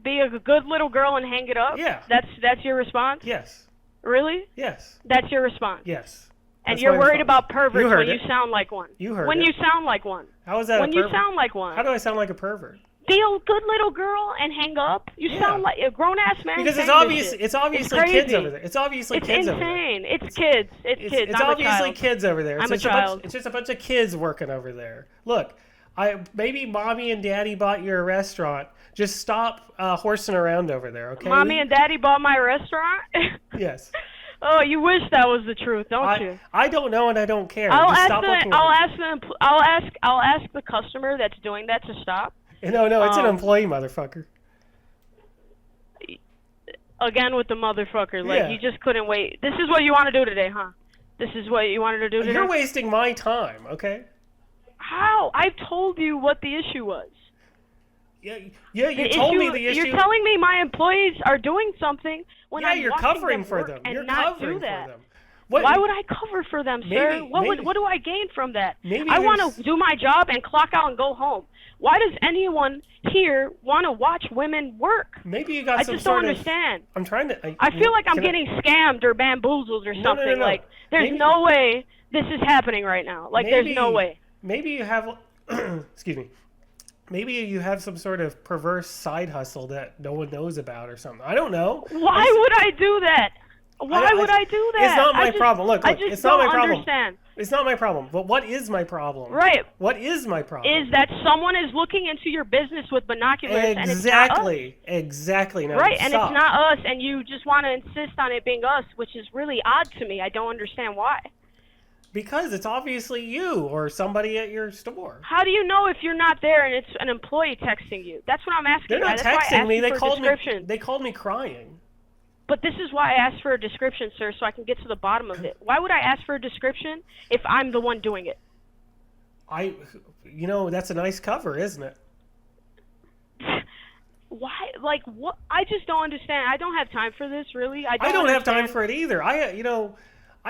Be a good little girl and hang it up? Yeah. That's your response? Yes. Really? Yes. That's your response? Yes. And That's you're my worried response. about perverts You heard when it. you sound like one. You heard when it. you sound like one. How is that when a you pervert? sound like one. How do I sound like a pervert? Be a good little girl and hang up? You sound like a grown-ass man. Because it's saying obvious. this shit. It's obviously It's kids crazy. over there. It's obviously It's kids over there. insane. It's kids. It's kids. It's I'm obviously a child. kids over there. I'm a It's child. It's just a bunch of kids working over there. Look, maybe mommy and daddy bought you a restaurant. Just stop horsing around over there, okay? Mommy and Daddy bought my restaurant? Yes. Oh, you wish that was the truth, don't you? I don't know and I don't care. I'll Just ask stop looking. I'll ask the customer that's doing that to stop. No, it's an employee, motherfucker. Again with the motherfucker, like Yeah. you just couldn't wait. This is what you want to do today, huh? This is what you wanted to do today? You're wasting my time, okay? How? I told you what the issue was. Yeah, you told me the issue. You're telling me my employees are doing something when Yeah, I'm you're watching covering them for work them. and You're not covering do for that. them. Why would I cover for them, sir? Maybe- What do I gain from that? Maybe I want there's- to do my job and clock out and go home. Why does anyone here want to watch women work? Maybe you got I some just sort don't of. understand. I'm trying to. I feel like I'm can I- getting scammed or bamboozled or No, something. no. Like there's Maybe- no way this is happening right now. Like there's no way. Maybe you have. Excuse me. Maybe you have some sort of perverse side hustle that no one knows about or something. I don't know. Why would I do that? Why would I do that? It's not my I just- problem. Look, I just it's not my don't problem. understand. It's not my problem. But what is my problem? Right. What is my problem? Is that someone is looking into your business with binoculars and it's not us. Exactly. Now, Right, and stop. it's not us, and you just want to insist on it being us, which is really odd to me. I don't understand why. Because it's obviously you or somebody at your store. How do you know if you're not there and it's an employee texting you? That's what I'm asking. They're not That's why I texting asked me. you They for a called me. description. They called me crying. But this is why I asked for a description, sir, so I can get to the bottom of it. Why would I ask for a description if I'm the one doing it? That's a nice cover, isn't it? Why? Like, what? I just don't understand. I don't have time for this, really. I don't have time understand. for it either. I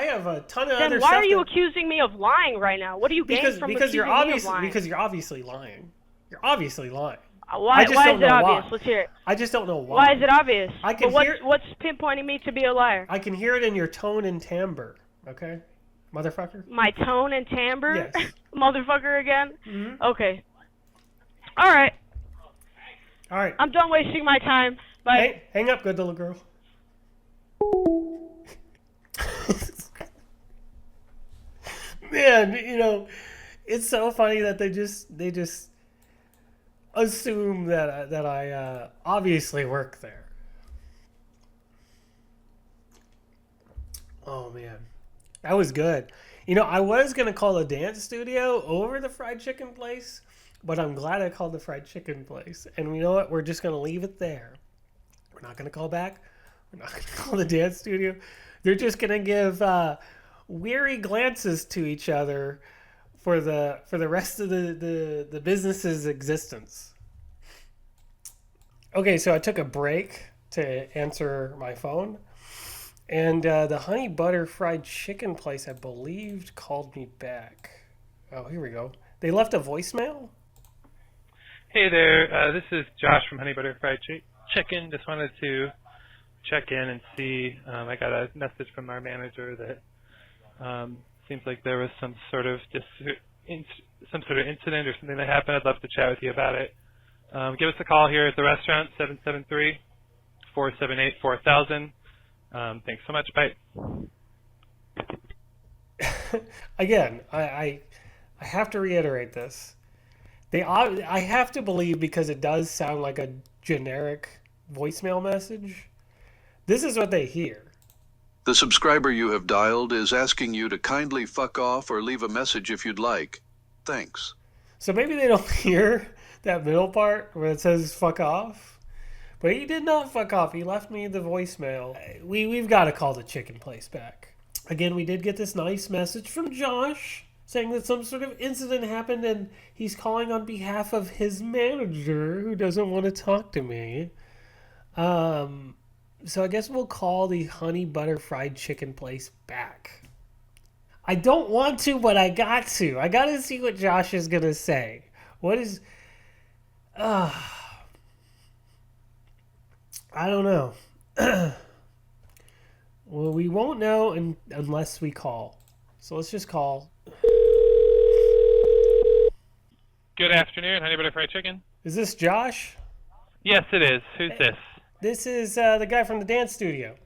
have a ton of Then other why stuff. are you accusing me of lying right now? What do you gain from because accusing you're me of obviously lying? because you're obviously lying. You're obviously lying. Why I just is don't it know obvious? why. Let's hear it. I just don't know why. Why is it obvious? I can But hear. what's pinpointing me to be a liar? I can hear it in your tone and timbre. Okay, motherfucker. My tone and timbre? Yes. Motherfucker again? Mhm. Okay. All right. All right. I'm done wasting my time. Bye. Hang up, good little girl. Man, it's so funny that they just assume that I obviously work there. Oh man, that was good. I was gonna call the dance studio over the fried chicken place, but I'm glad I called the fried chicken place. And you know what? We're just gonna leave it there. We're not gonna call back. We're not gonna call the dance studio. They're just gonna give weary glances to each other for the rest of the business's existence. Okay, so I took a break to answer my phone, and the honey butter fried chicken place, I believed, called me back. Oh, here we go. They left a voicemail? Hey there, this is Josh from Honey Butter Fried Chicken. Just wanted to check in and see. I got a message from our manager that seems like there was some sort of incident or something that happened. I'd love to chat with you about it. Give us a call here at the restaurant, 478-4000. Thanks so much. Bye. Again, I have to reiterate this. I have to believe, because it does sound like a generic voicemail message. This is what they hear. The subscriber you have dialed is asking you to kindly fuck off or leave a message if you'd like. Thanks. So maybe they don't hear that middle part where it says fuck off. But he did not fuck off. He left me the voicemail. We've got to call the chicken place back. Again, we did get this nice message from Josh saying that some sort of incident happened and he's calling on behalf of his manager who doesn't want to talk to me. So I guess we'll call the honey butter fried chicken place back. I don't want to, but I got to. I got to see what Josh is going to say. What is... I don't know. Well, we won't know unless we call. So let's just call. Good afternoon, Honey Butter Fried Chicken. Is this Josh? Yes, it is. Who's this? This is the guy from the dance studio.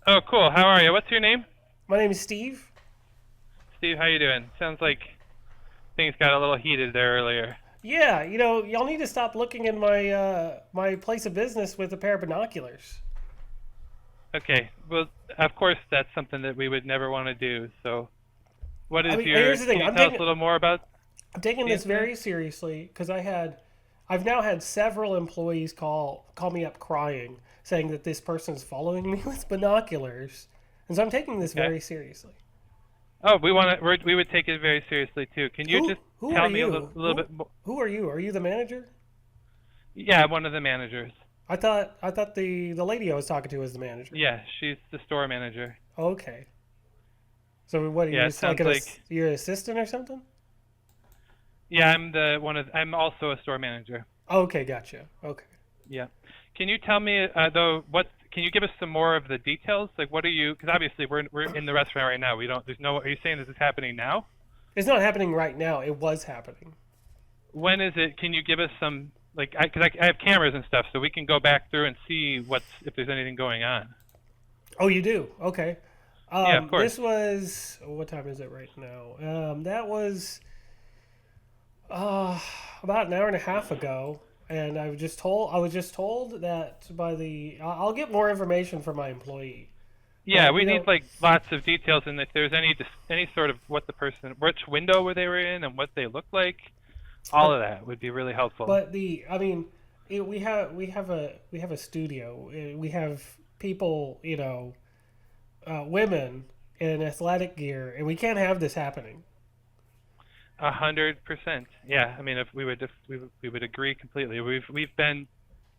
Oh, cool. How are you? What's your name? My name is Steve. Steve, how you doing? Sounds like things got a little heated there earlier. Yeah, y'all need to stop looking in my place of business with a pair of binoculars. Okay. Well, of course, that's something that we would never want to do. So, what is here's the thing. Can you tell us a little more about? I'm taking this very seriously because I've now had several employees call me up crying, saying that this person's following me with binoculars, and so I'm taking this very seriously. Oh, we would take it very seriously too. Can you just tell me a little bit more? Who are you? Are you the manager? Yeah, one of the managers. I thought the lady I was talking to was the manager. Yeah, she's the store manager. Okay. So what are you? You're an assistant or something? Yeah, I'm also a store manager. Okay, gotcha. Okay. Yeah. Can you tell me though can you give us some more of the details? Like, what are you? Because obviously we're in the restaurant right now. Are you saying this is happening now? It's not happening right now. It was happening. When is it? Can you give us some because I have cameras and stuff, so we can go back through and see if there's anything going on. Oh, you do? Okay. Yeah, of course. This was what time is it right now? That was about an hour and a half ago. And I was just told that I'll get more information from my employee. Yeah, we need lots of details, and if there's any sort of which window were they were in, and what they looked like, all of that would be really helpful. But we have a studio. We have people, women in athletic gear, and we can't have this happening. 100%. Yeah, I mean, if we would agree completely. We've been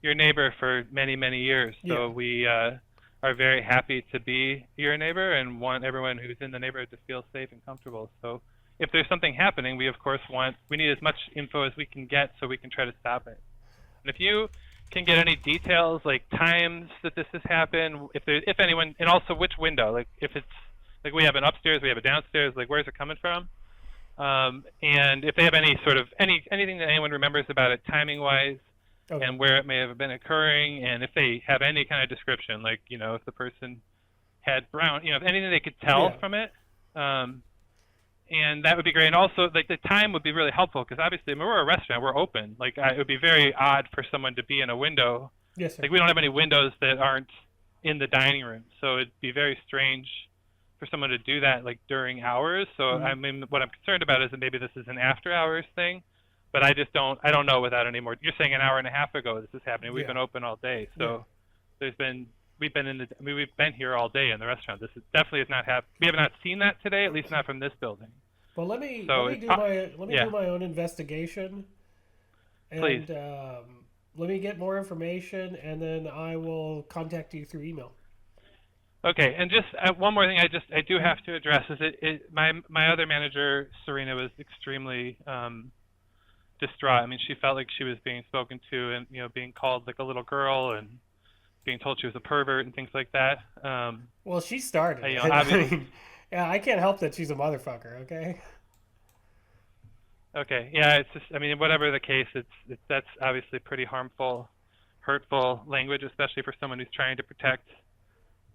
your neighbor for many, many years, so we are very happy to be your neighbor and want everyone who's in the neighborhood to feel safe and comfortable. So if there's something happening, we of course we need as much info as we can get so we can try to stop it. And if you can get any details, like times that this has happened, if anyone, and also which window, like if it's like we have an upstairs, we have a downstairs, like where's it coming from? And if they have any sort of anything that anyone remembers about it timing wise, and where it may have been occurring, and if they have any kind of description, like if the person had brown, anything they could tell from it, and that would be great. And also, like the time would be really helpful because obviously, when we're a restaurant, we're open. Like it would be very odd for someone to be in a window. Yes, sir. Like we don't have any windows that aren't in the dining room, so it'd be very strange for someone to do that like during hours. So I mean, what I'm concerned about is that maybe this is an after hours thing, but I don't know without any more. You're saying an hour and a half ago this is happening. We've been open all day, so we've been here all day in the restaurant. This definitely is not we have not seen that today, at least not from this building. Well, let me do my own investigation, and please. Let me get more information, and then I will contact you through email. Okay, and just one more thing I do have to address is my other manager, Serena, was extremely distraught. I mean, she felt like she was being spoken to and being called like a little girl and being told she was a pervert and things like that. Well, she started. I can't help that she's a motherfucker. Okay. Okay. Yeah, it's just whatever the case, that's obviously pretty harmful hurtful language, especially for someone who's trying to protect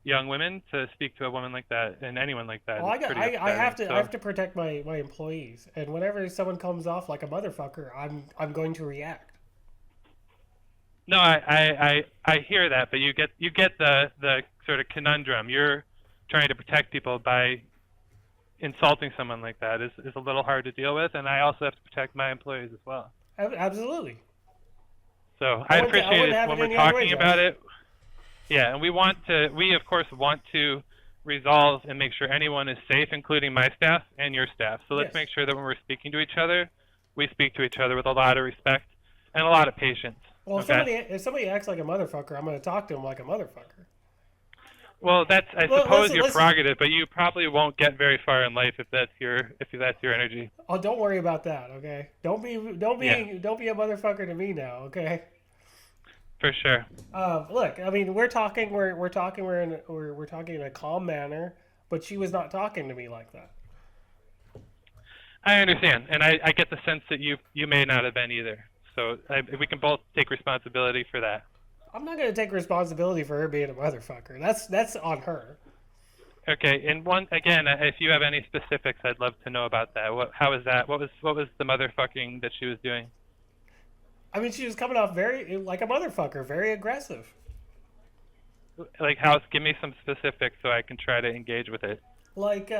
young women. To speak to a woman like that and anyone like that, well, I have So, to protect my employees, and whenever someone comes off like a motherfucker, I'm going to react. No, I hear that, but you get the sort of conundrum. You're trying to protect people by insulting someone like that is a little hard to deal with, and I also have to protect my employees as well. Absolutely. So I appreciate it when we're talking about it. Yeah, and we of course want to resolve and make sure anyone is safe, including my staff and your staff. So let's make sure that when we're speaking to each other, we speak to each other with a lot of respect and a lot of patience. Well, if somebody acts like a motherfucker, I'm going to talk to him like a motherfucker. Well, that's I suppose your prerogative, but you probably won't get very far in life if that's your energy. Oh, don't worry about that, okay? Don't be a motherfucker to me now, okay? For sure. Look, I mean, we're talking in a calm manner, but she was not talking to me like that. I understand, and I get the sense that you may not have been either. So we can both take responsibility for that. I'm not going to take responsibility for her being a motherfucker. That's on her. Okay, and if you have any specifics, I'd love to know about that. How was that? What was the motherfucking that she was doing? I mean, she was coming off very like a motherfucker, very aggressive. Like how? Give me some specifics so I can try to engage with it. Like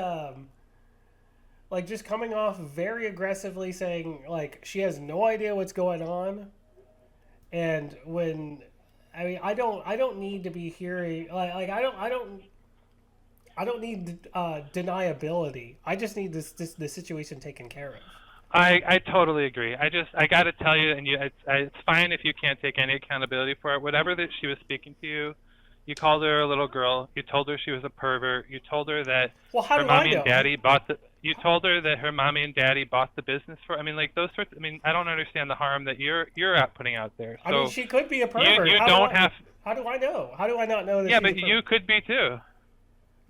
just coming off very aggressively, saying like she has no idea what's going on, and I don't need to be hearing I don't need deniability. I just need the situation taken care of. I totally agree. I got to tell you, and it's fine if you can't take any accountability for it. Whatever that she was speaking to you, you called her a little girl. You told her she was a pervert. You told her that her mommy and daddy bought the. You told her that her mommy and daddy bought the business for. I mean, like those sorts. I mean, I don't understand the harm that you're out putting out there. So I mean, she could be a pervert. You don't have. How do I know? How do I not know that? Yeah, but you could be too.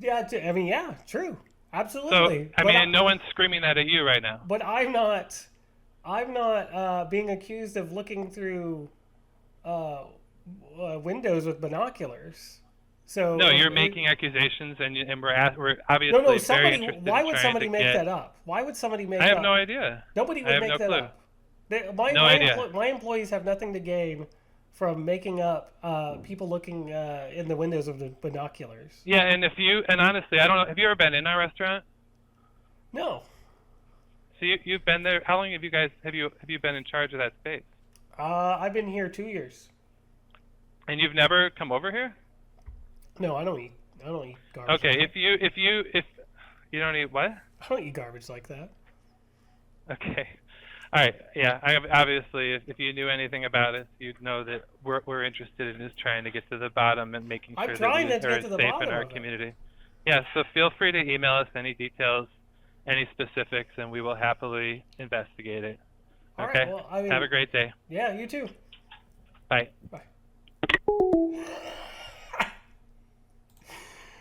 Yeah, I mean, yeah, true, absolutely. So I mean, no one's screaming that at you right now. But I'm not being accused of looking through windows with binoculars. So no, you're making accusations, and we're obviously very interested. Why would somebody make that up? Why would somebody make? I have no idea. Nobody would make that up. My employees have nothing to gain from making up people looking in the windows of the binoculars. Yeah, and honestly, I don't know. Have you ever been in our restaurant? No. So you've been there. How long have you been in charge of that space? I've been here 2 years. And you've never come over here? No, I don't eat garbage. Okay, if you don't eat what? I don't eat garbage like that. Okay. All right. Yeah. Obviously, if you knew anything about us, you'd know that we're interested in just trying to get to the bottom and making sure that we are safe in our community. Yeah. So feel free to email us any details, any specifics, and we will happily investigate it. All okay. Right, well, I mean, have a great day. Yeah. You too. Bye. Bye.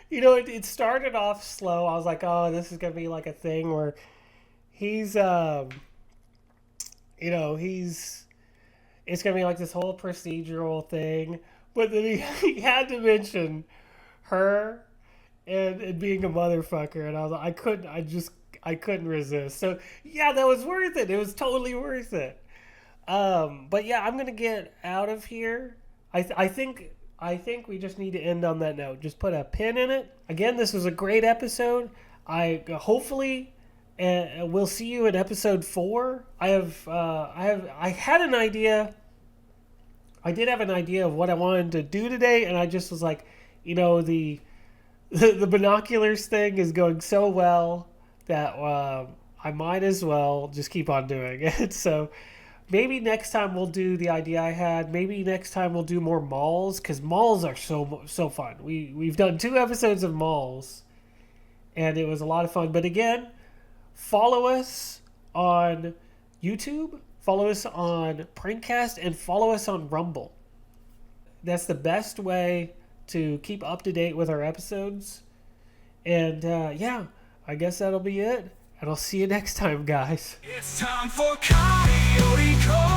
You know, it started off slow. I was like, oh, this is going to be like a thing where he's, it's going to be like this whole procedural thing. But then he had to mention her and being a motherfucker. And I was like, I couldn't resist. So, yeah, that was worth it. It was totally worth it. But yeah, I'm going to get out of here. I think we just need to end on that note. Just put a pin in it. Again, this was a great episode. Hopefully we'll see you in episode 4. I had an idea. I did have an idea of what I wanted to do today, and I just was like, the binoculars thing is going so well that I might as well just keep on doing it. So maybe next time we'll do the idea I had. Maybe next time we'll do more malls, because malls are so fun. We've done 2 episodes of malls, and it was a lot of fun. But again, follow us on YouTube, follow us on Prankcast, and follow us on Rumble. That's the best way to keep up to date with our episodes. And yeah, I guess that'll be it. And I'll see you next time, guys. It's time for Coyote Calls.